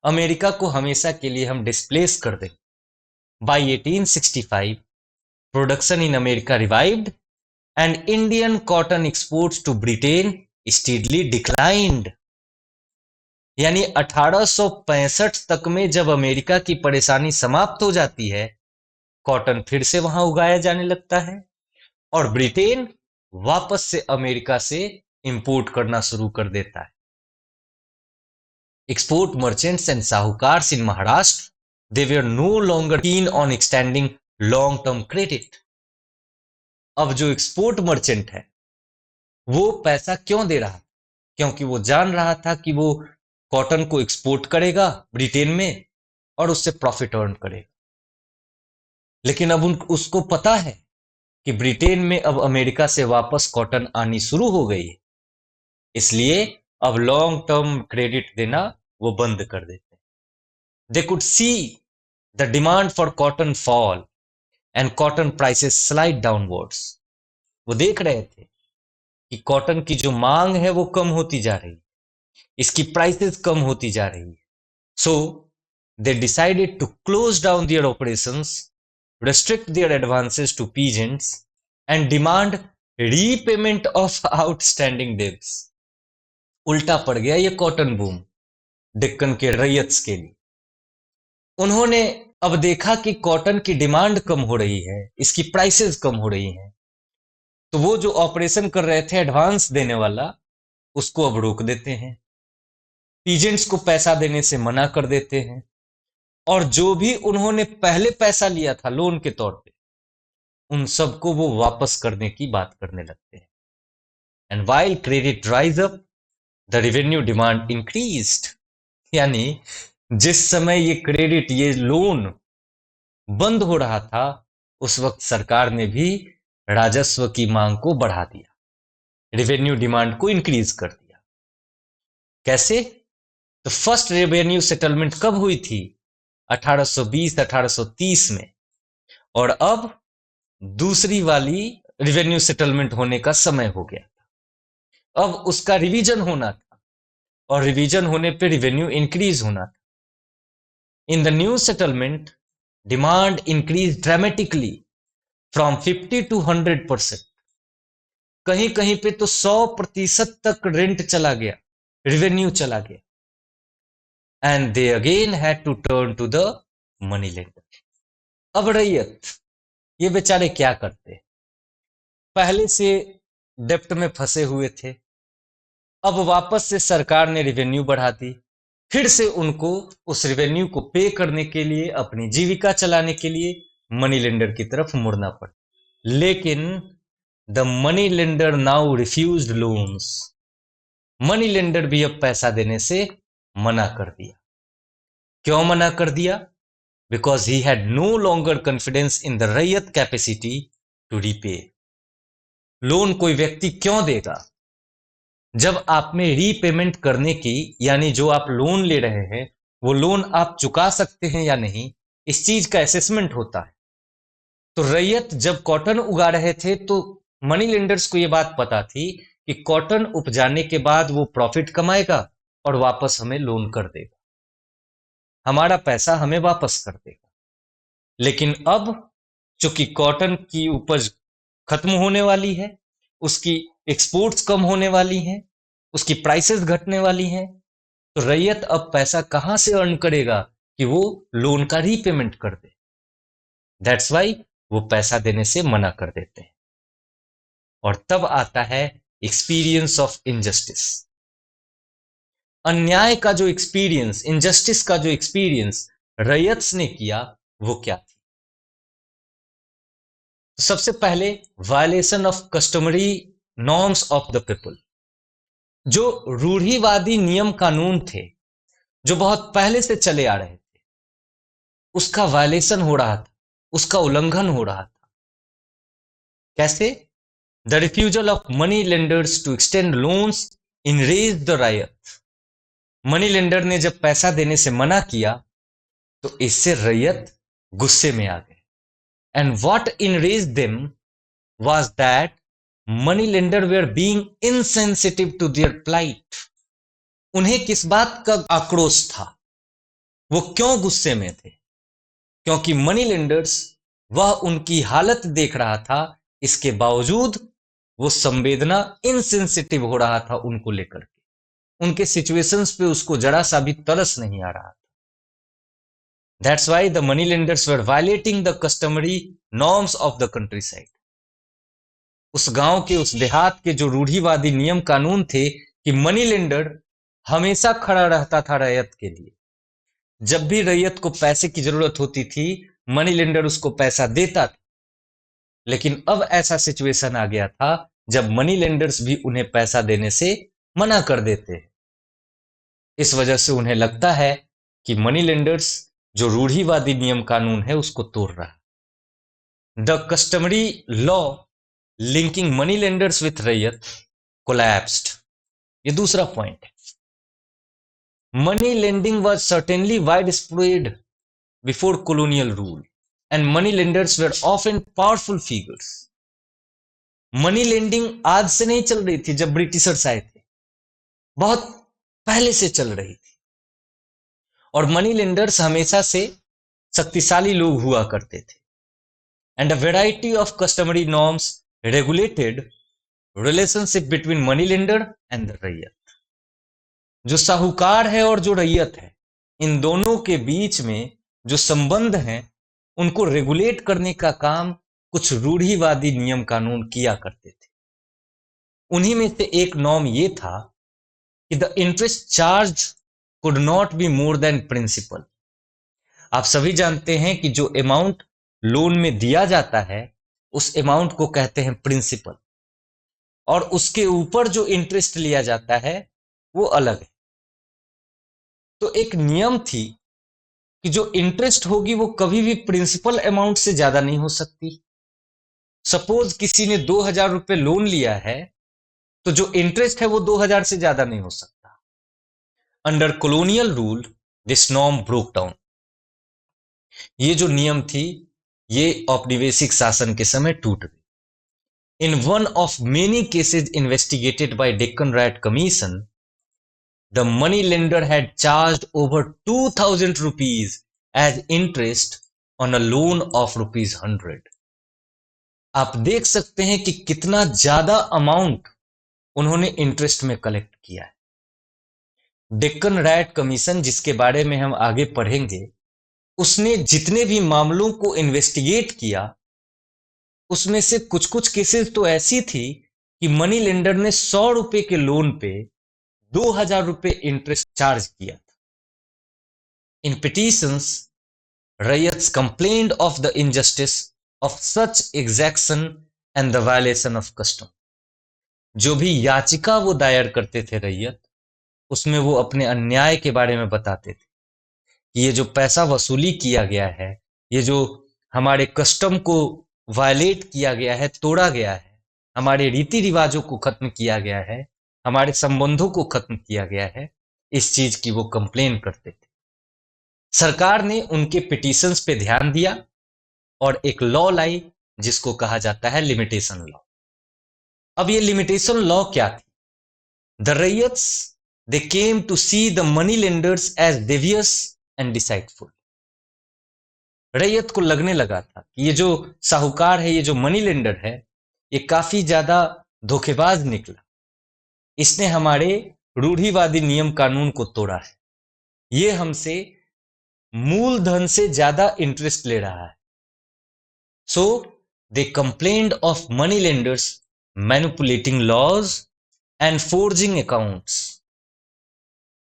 अमेरिका को हमेशा के लिए हम डिस्प्लेस कर देंगे। By 1865 production in America revived and Indian cotton exports to Britain steadily declined। यानी 1865 तक में जब अमेरिका की परेशानी समाप्त हो जाती है, कॉटन फिर से वहां उगाया जाने लगता है और ब्रिटेन वापस से अमेरिका से इंपोर्ट करना शुरू कर देता है। Export merchants and sahukars in Maharashtra they were no longer keen on extending long term credit. अब जो एक्सपोर्ट मर्चेंट है वो पैसा क्यों दे रहा था? क्योंकि वो जान रहा था कि वो कॉटन को एक्सपोर्ट करेगा ब्रिटेन में और उससे प्रॉफिट अर्न करेगा। लेकिन अब उसको पता है कि ब्रिटेन में अब अमेरिका से वापस कॉटन आनी शुरू हो गई है, इसलिए अब लॉन्ग टर्म क्रेडिट देना वो बंद कर देते हैं। They could see the demand for cotton fall and cotton prices slide downwards. वो देख रहे थे कि कॉटन की जो मांग है वो कम होती जा रही है, इसकी प्राइसेस कम होती जा रही है। So they decided to close down their operations, restrict their advances to peasants and demand repayment of outstanding debts। उल्टा पड़ गया ये कॉटन बूम डेक्कन के रैयत्स के लिए। उन्होंने अब देखा कि कॉटन की डिमांड कम हो रही है, इसकी प्राइसेस कम हो रही हैं, तो वो जो ऑपरेशन कर रहे थे एडवांस देने वाला, उसको अब रोक देते हैं, पीजेंट्स को पैसा देने से मना कर देते हैं, और जो भी उन्होंने पहले पैसा लिया था लोन के तौर पे, उन सबको वो वापस करने की बात करने लगते हैं। And while credit rise up the revenue demand increased. यानी जिस समय ये क्रेडिट, ये लोन बंद हो रहा था, उस वक्त सरकार ने भी राजस्व की मांग को बढ़ा दिया, रेवेन्यू डिमांड को इंक्रीज कर दिया। कैसे? तो फर्स्ट रेवेन्यू सेटलमेंट कब हुई थी? 1820-1830 में। और अब दूसरी वाली रेवेन्यू सेटलमेंट होने का समय हो गया था। अब उसका रिवीजन होना था और रिवीजन होने पे रेवेन्यू इंक्रीज होना था। In the new settlement demand increase dramatically from 50 to 100%। कहीं कहीं पे तो 100% तक रेंट चला गया, रेवेन्यू चला गया। And they again had to turn to the money lender. अब रैयत, ये बेचारे क्या करते? पहले से डेप्ट में फंसे हुए थे, अब वापस से सरकार ने रेवेन्यू बढ़ा दी, फिर से उनको उस रेवेन्यू को पे करने के लिए, अपनी जीविका चलाने के लिए मनी लेंडर की तरफ मुड़ना पड़ा। लेकिन the money lender now refused loans. Money lender भी अब पैसा देने से मना कर दिया। क्यों मना कर दिया? Because he had no longer confidence in the ryot capacity to repay. Loan कोई व्यक्ति क्यों देगा? जब आप में रीपेमेंट करने की, यानी जो आप लोन ले रहे हैं वो लोन आप चुका सकते हैं या नहीं, इस चीज का असेसमेंट होता है। तो रैयत जब कॉटन उगा रहे थे तो मनी लेंडर्स को यह बात पता थी कि कॉटन उपजाने के बाद वो प्रॉफिट कमाएगा और वापस हमें लोन कर देगा, हमारा पैसा हमें वापस कर देगा। लेकिन अब चूंकि कॉटन की उपज खत्म होने वाली है, उसकी एक्सपोर्ट्स कम होने वाली हैं, उसकी प्राइसेस घटने वाली हैं, तो रैयत अब पैसा कहां से अर्न करेगा कि वो लोन का रीपेमेंट कर दे। दैट्स वाई वो पैसा देने से मना कर देते हैं। और तब आता है एक्सपीरियंस ऑफ इनजस्टिस। अन्याय का जो एक्सपीरियंस, इनजस्टिस का जो एक्सपीरियंस रैयत ने किया वो क्या थी? तो सबसे पहले violation of customary norms of the people. जो रूढ़िवादी नियम कानून थे जो बहुत पहले से चले आ रहे थे, उसका वायलेशन हो रहा था, उसका उल्लंघन हो रहा था। कैसे? The refusal of money lenders to extend loans enraged the ryot. Money lender ने जब पैसा देने से मना किया तो इससे रैयत गुस्से में आ गए। And what enraged them was that money lender were being insensitive to their plight. उन्हें किस बात का आक्रोश था? वो क्यों गुस्से में थे? क्योंकि मनी लेंडर्स, वह उनकी हालत देख रहा था, इसके बावजूद वो संवेदना इनसेंसिटिव हो रहा था उनको लेकर के, उनके सिचुएशंस पे उसको जरा सा भी तरस नहीं आ रहा था। That's why the money lenders were violating the customary norms of the country side. उस गांव के, उस देहात के जो रूढ़िवादी नियम कानून थे कि मनी लेंडर हमेशा खड़ा रहता था रैयत के लिए। जब भी रैयत को पैसे की जरूरत होती थी, मनी लेंडर उसको पैसा देता था। लेकिन अब ऐसा सिचुएशन आ गया था जब मनी लेंडर्स भी उन्हें पैसा देने से मना कर देते हैं। इस वजह से उन्हें लगता है कि मनी लेंडर्स जो रूढ़िवादी नियम कानून है उसको तोड़ रहा है। The customary law linking money lenders with रैयत कोलैप्स्ड। ये दूसरा पॉइंट है। Money lending was certainly wide spread before colonial rule and money lenders were often powerful figures. Money lending आज से नहीं चल रही थी, जब ब्रिटिशर्स आए थे बहुत पहले से चल रही थी। और मनी लेंडर्स हमेशा से शक्तिशाली लोग हुआ करते थे। And a variety of customary norms regulated relationship between money lender and the रैयत। जो साहूकार है और जो रैयत है, इन दोनों के बीच में जो संबंध हैं उनको रेगुलेट करने का काम कुछ रूढ़िवादी नियम कानून किया करते थे। उन्हीं में से एक नॉर्म ये था कि the interest charge could not be more than principal. आप सभी जानते हैं कि जो अमाउंट लोन में दिया जाता है उस अमाउंट को कहते हैं प्रिंसिपल, और उसके ऊपर जो इंटरेस्ट लिया जाता है वो अलग है। तो एक नियम थी कि जो इंटरेस्ट होगी वो कभी भी प्रिंसिपल अमाउंट से ज्यादा नहीं हो सकती। सपोज किसी ने 2,000 रुपए लोन लिया है तो जो इंटरेस्ट है वो 2,000 से ज्यादा नहीं हो सकता। Under colonial rule this norm broke down. ये जो नियम थी ये औपनिवेशिक शासन के समय टूट गई। In one of many cases investigated by Deccan right commission, the money lender had charged over 2,000 rupees as interest on a loan of rupees 100। आप देख सकते हैं कि कितना ज्यादा अमाउंट उन्होंने इंटरेस्ट में कलेक्ट किया है। डेक्कन राइट कमीशन, जिसके बारे में हम आगे पढ़ेंगे, उसने जितने भी मामलों को इन्वेस्टिगेट किया उसमें से कुछ कुछ केसेस तो ऐसी थी कि मनी लेंडर ने 100 रुपए के लोन पे 2,000 रुपए इंटरेस्ट चार्ज किया था। In petitions ryots complained of the injustice of such exaction and the violation of custom. जो भी याचिका वो दायर करते थे रैयत, उसमें वो अपने अन्याय के बारे में बताते थे कि ये जो पैसा वसूली किया गया है, ये जो हमारे कस्टम को वायलेट किया गया है, तोड़ा गया है, हमारे रीति रिवाजों को खत्म किया गया है, हमारे संबंधों को खत्म किया गया है, इस चीज की वो कंप्लेन करते थे। सरकार ने उनके पिटीशंस पे ध्यान दिया और एक लॉ लाई जिसको कहा जाता है लिमिटेशन लॉ। अब ये लिमिटेशन लॉ क्या थी? The ryots they came to see the money lenders as devious and deceitful. Ryot को लगने लगा था कि ये जो साहूकार है, ये जो मनी लेंडर है, ये काफी ज्यादा धोखेबाज निकला। इसने हमारे रूढ़िवादी नियम कानून को तोड़ा है, ये हमसे मूलधन से ज्यादा इंटरेस्ट ले रहा है। So they complained of money lenders manipulating laws and forging accounts.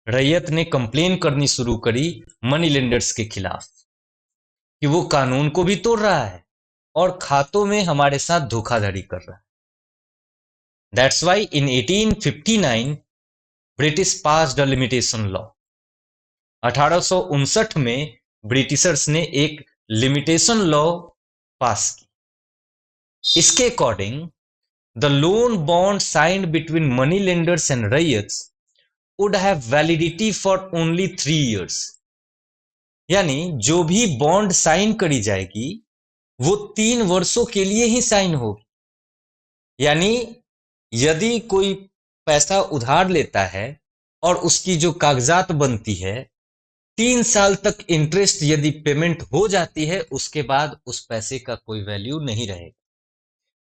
Ryot ने कंप्लेन करनी शुरू करी मनी लेंडर्स के खिलाफ कि वो कानून को भी तोड़ रहा है और खातों में हमारे साथ धोखाधड़ी कर रहा है। That's why in 1859 British passed a limitation law. 1859 में ब्रिटिशर्स ने एक लिमिटेशन लॉ पास की। इसके according the loan bond signed between money lenders and ryots would have validity for only 3 years। यानी जो भी बॉन्ड साइन करी जाएगी वो 3 वर्षों के लिए ही साइन होगी। यानी यदि कोई पैसा उधार लेता है और उसकी जो कागजात बनती है, 3 साल तक इंटरेस्ट यदि पेमेंट हो जाती है, उसके बाद उस पैसे का कोई वैल्यू नहीं रहेगा,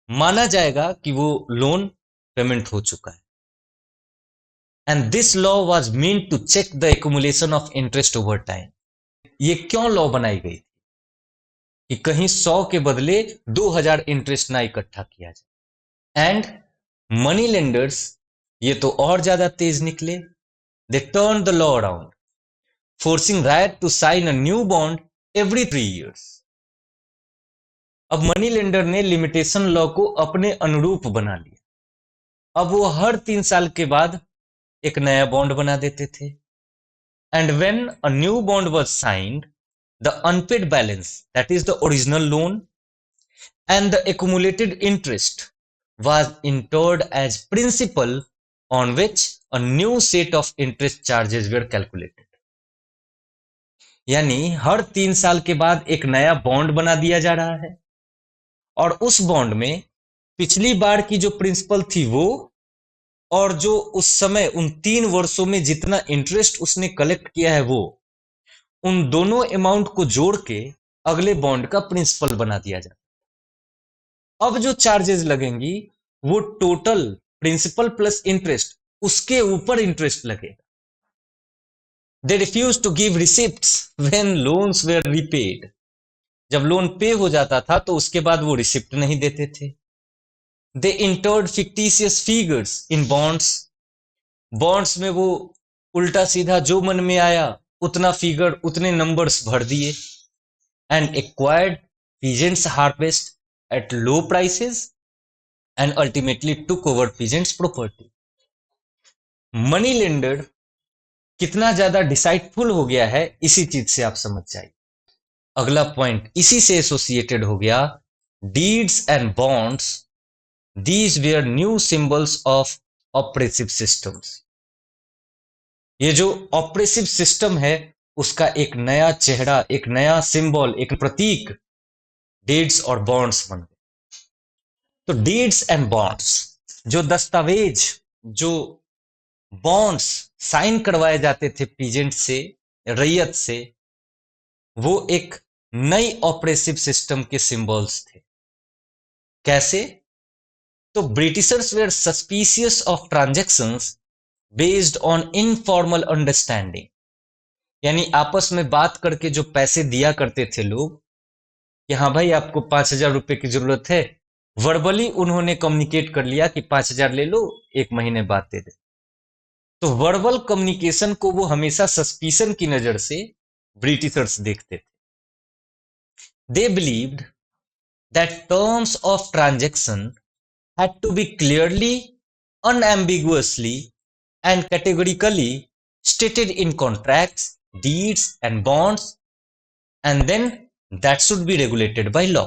माना जाएगा कि वो लोन पेमेंट हो चुका है। And this law was meant to check the accumulation of interest over time. ये क्यों लॉ बनाई गई कि कहीं 100 के बदले 2000 इंटरेस्ट ना इकट्ठा किया जाए। एंड मनी लेंडर्स ये तो और ज्यादा तेज निकले। They turn the law around, forcing ryot to sign a new bond every 3 years। अब मनी लेंडर ने लिमिटेशन लॉ को अपने अनुरूप बना लिया। अब वो हर 3 साल के बाद एक नया बॉन्ड बना देते थे। And when a new bond was signed, the unpaid balance, that is the original loan, and the accumulated interest was entered as principal on which a new set of interest charges were calculated। यानी हर 3 साल के बाद एक नया बॉन्ड बना दिया जा रहा है और उस बॉन्ड में पिछली बार की जो प्रिंसिपल थी वो, और जो उस समय उन 3 वर्षों में जितना इंटरेस्ट उसने कलेक्ट किया है वो, उन दोनों अमाउंट को जोड़ के अगले बॉन्ड का प्रिंसिपल बना दिया जाता। अब जो चार्जेस लगेंगी वो टोटल प्रिंसिपल प्लस इंटरेस्ट, उसके ऊपर इंटरेस्ट लगेगा। They refuse to give receipts when loans were repaid. जब लोन पे हो जाता था तो उसके बाद वो रिसिप्ट नहीं देते थे। They entered fictitious figures in bonds. Bonds में वो उल्टा सीधा जो मन में आया उतना फिगर, उतने नंबर्स भर दिए। And acquired peasants harvest at low prices and ultimately took over peasants property. Money lender कितना ज्यादा डिसाइडफुल हो गया है इसी चीज से आप समझ जाइए। अगला पॉइंट इसी से एसोसिएटेड हो गया, deeds and bonds, these where new symbols of oppressive systems. ये जो ऑपरेसिव सिस्टम है उसका एक नया चेहरा, एक नया सिंबल, एक प्रतीक डीड्स और बॉन्ड्स बन गए। तो डीड्स एंड बॉन्ड्स, जो दस्तावेज, जो बॉन्ड्स साइन करवाए जाते थे पीजेंट से, रैयत से, वो एक नई ऑपरेसिव सिस्टम के सिंबल्स थे। कैसे? तो Britishers were suspicious of transactions based on informal understanding. यानी आपस में बात करके जो पैसे दिया करते थे लोग कि हाँ भाई आपको 5,000 रुपए की जरूरत है, वर्बली उन्होंने कम्युनिकेट कर लिया कि 5,000 ले लो, 1 महीने बाद दे दे। तो वर्बल कम्युनिकेशन को वो हमेशा सस्पिशन की नजर से ब्रिटिशर्स देखते थे। They believed that terms of transaction had to be clearly, unambiguously, and categorically stated in contracts, deeds, and bonds, and then that should be regulated by law।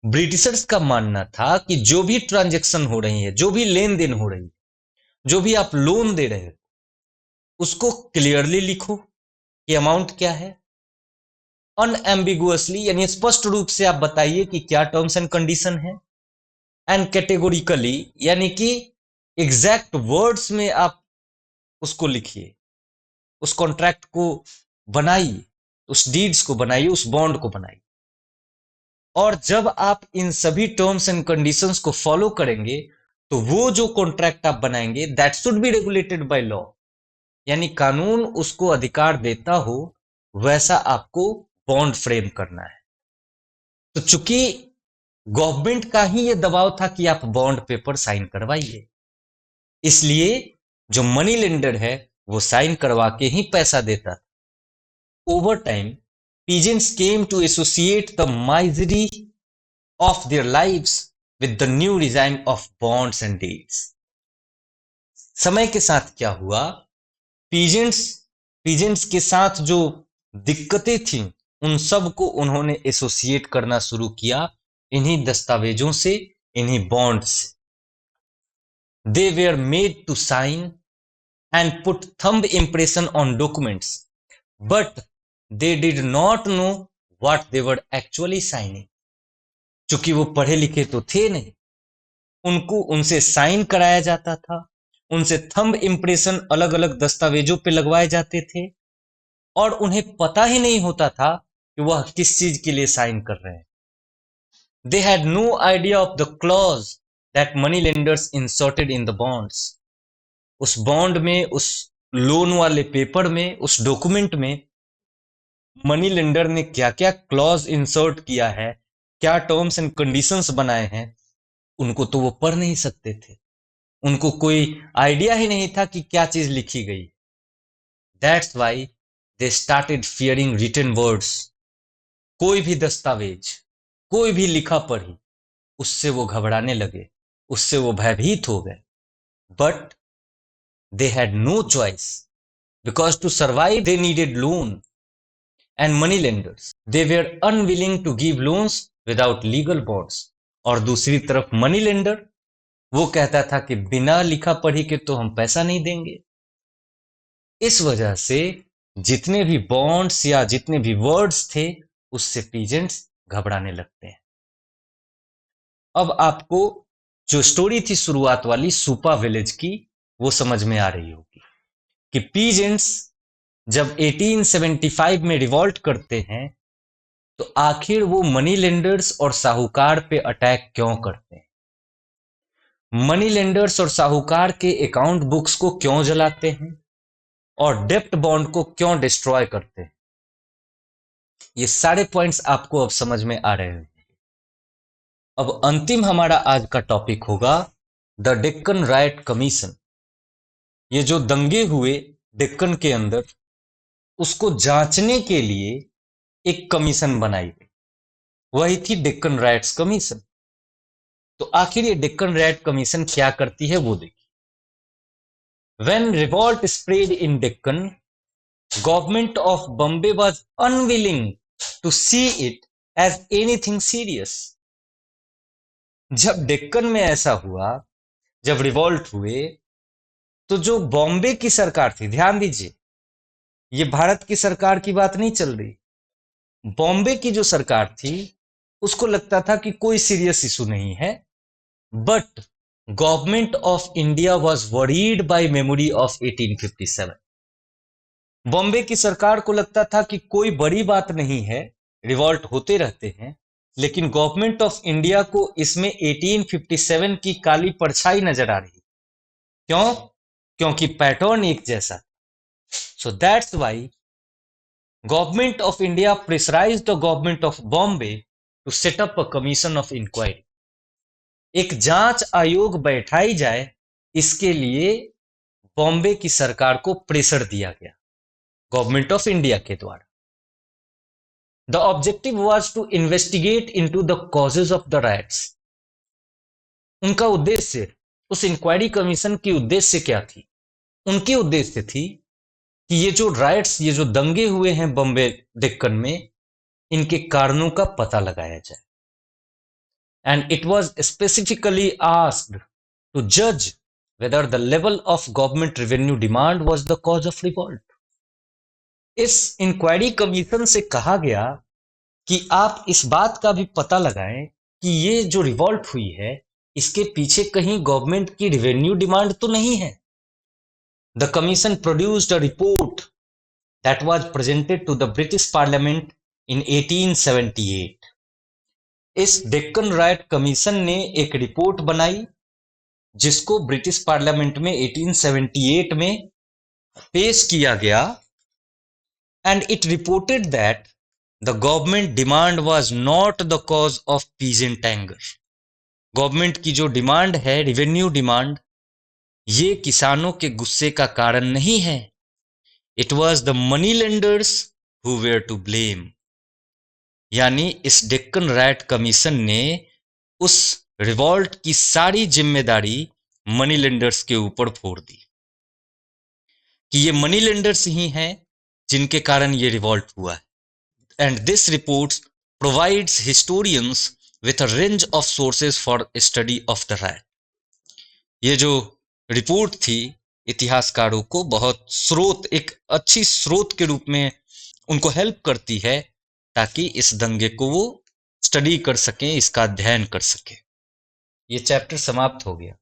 Britishers का मानना था कि जो भी ट्रांजैक्शन हो रही है, जो भी लेन देन हो रही है, जो भी आप लोन दे रहे हो, उसको क्लियरली लिखो कि अमाउंट क्या है, अनएम्बिगुअसली यानी स्पष्ट रूप से आप बताइए कि क्या टर्म्स एंड कंडीशन है, एंड कैटेगोरिकली यानी कि एग्जैक्ट वर्ड्स में आप उसको लिखिए, उस कॉन्ट्रैक्ट को बनाइए, उस डीड्स को बनाइए, उस बॉन्ड को बनाइए। और जब आप इन सभी टर्म्स एंड कंडीशंस को फॉलो करेंगे तो वो जो कॉन्ट्रैक्ट आप बनाएंगे that should be regulated by law, यानी कानून उसको अधिकार देता हो वैसा आपको बॉन्ड फ्रेम करना है। तो चूंकि गवर्नमेंट का ही ये दबाव था कि आप बॉन्ड पेपर साइन करवाइए, इसलिए जो मनी लेंडर है वो साइन करवा के ही पैसा देता था। Over time peasants came to associate the misery of their lives with the new regime of bonds and deeds. समय के साथ क्या हुआ, पीजेंट्स पीजेंट्स के साथ जो दिक्कतें थी उन सब को उन्होंने एसोसिएट करना शुरू किया इन्हीं दस्तावेजों से, इन्हीं बॉन्ड से। They were made to sign and put thumb impression on documents, but they did not know what they were actually signing. चूंकि वो पढ़े लिखे तो थे नहीं, उनको उनसे साइन कराया जाता था, उनसे थंब इंप्रेशन अलग अलग दस्तावेजों पे लगवाए जाते थे, और उन्हें पता ही नहीं होता था कि वह किस चीज के लिए साइन कर रहे हैं। They had no idea of the clause that money lenders inserted in the bonds. उस बॉन्ड में, उस लोन वाले पेपर में, उस डॉक्यूमेंट में मनी लेंडर ने क्या क्या क्लॉज इंसर्ट किया है, क्या टर्म्स एंड कंडीशंस बनाए हैं, उनको तो वो पढ़ नहीं सकते थे, उनको कोई आइडिया ही नहीं था कि क्या चीज लिखी गई। That's why they started fearing written words. कोई भी दस्तावेज, कोई भी लिखा पढ़ी, उससे वो घबराने लगे, उससे वो भयभीत हो गए। But they had no choice, because to survive they needed loan and money lenders they were unwilling to give loans without legal bonds। और दूसरी तरफ मनी लेंडर वो कहता था कि बिना लिखा पढ़ी के तो हम पैसा नहीं देंगे। इस वजह से जितने भी बॉन्ड्स या जितने भी वर्ड्स थे उससे पीजेंट्स घबराने लगते हैं। अब आपको जो स्टोरी थी शुरुआत वाली सुपा विलेज की वो समझ में आ रही होगी कि पीजेंट्स जब 1875 में रिवॉल्ट करते हैं तो आखिर वो मनी लेंडर्स और साहूकार पे अटैक क्यों करते हैं, मनी लेंडर्स और साहूकार के अकाउंट बुक्स को क्यों जलाते हैं, और डेप्ट बॉन्ड को क्यों डिस्ट्रॉय करते हैं। ये सारे पॉइंट्स आपको अब समझ में आ रहे हैं। अब अंतिम हमारा आज का टॉपिक होगा द डेक्कन राइट कमीशन। ये जो दंगे हुए डेक्कन के अंदर, उसको जांचने के लिए एक कमीशन बनाई गई, वही थी डेक्कन राइट्स कमीशन। तो आखिर ये डेक्कन राइट कमीशन क्या करती है वो देखिए। When revolt spread in Deccan, government of Bombay was unwilling to see it as anything serious. जब डेक्कन में ऐसा हुआ, जब रिवॉल्ट हुए, तो जो बॉम्बे की सरकार थी, ध्यान दीजिए ये भारत की सरकार की बात नहीं चल रही, बॉम्बे की जो सरकार थी उसको लगता था कि कोई सीरियस इशू नहीं है। But government of India was worried bye memory of 1857। Bombay की सरकार को लगता था कि कोई बड़ी बात नहीं है, रिवॉल्ट होते रहते हैं, लेकिन गवर्नमेंट ऑफ इंडिया को इसमें 1857 की काली परछाई नजर आ रही। क्यों? क्योंकि पैटर्न एक जैसा। So that's why government of India pressurise the government of Bombay to set up a commission of inquiry. एक जांच आयोग बैठाई जाए, इसके लिए बॉम्बे की सरकार को प्रेशर दिया गया गवर्नमेंट ऑफ इंडिया के द्वारा। The objective was to investigate into the causes of the riots. उनका उद्देश्य, उस इंक्वायरी कमीशन की उद्देश्य क्या थी? उनकी उद्देश्य थी कि ये जो राइट्स, ये जो दंगे हुए हैं बॉम्बे डेक्कन में, इनके कारणों का पता लगाया जाए। and it was specifically asked to judge whether the level of government revenue demand was the cause of revolt. इस इंक्वायरी कमीशन से कहा गया कि आप इस बात का भी पता लगाएं कि ये जो रिवॉल्ट हुई है इसके पीछे कहीं गवर्नमेंट की रिवेन्यू डिमांड तो नहीं है. The commission produced a report that was presented to the British parliament in 1878. इस डेक्कन राइट कमीशन ने एक रिपोर्ट बनाई जिसको ब्रिटिश पार्लियामेंट में 1878 में पेश किया गया, and it reported that the government demand was not the cause of peasant anger. Government की जो डिमांड है, रिवेन्यू डिमांड, ये किसानों के गुस्से का कारण नहीं है. It was the money lenders who were to blame. यानी इस डेक्कन राइट कमीशन ने उस रिवॉल्ट की सारी जिम्मेदारी मनी लेंडर्स के ऊपर फोड़ दी कि ये मनी लेंडर्स ही हैं जिनके कारण ये रिवॉल्ट हुआ है. And this report provides historians with a range of sources for study of the right. ये जो रिपोर्ट थी इतिहासकारों को बहुत स्रोत, एक अच्छी स्रोत के रूप में उनको हेल्प करती है ताकि इस दंगे को वो स्टडी कर सकें, इसका अध्ययन कर सकें. ये चैप्टर समाप्त हो गया.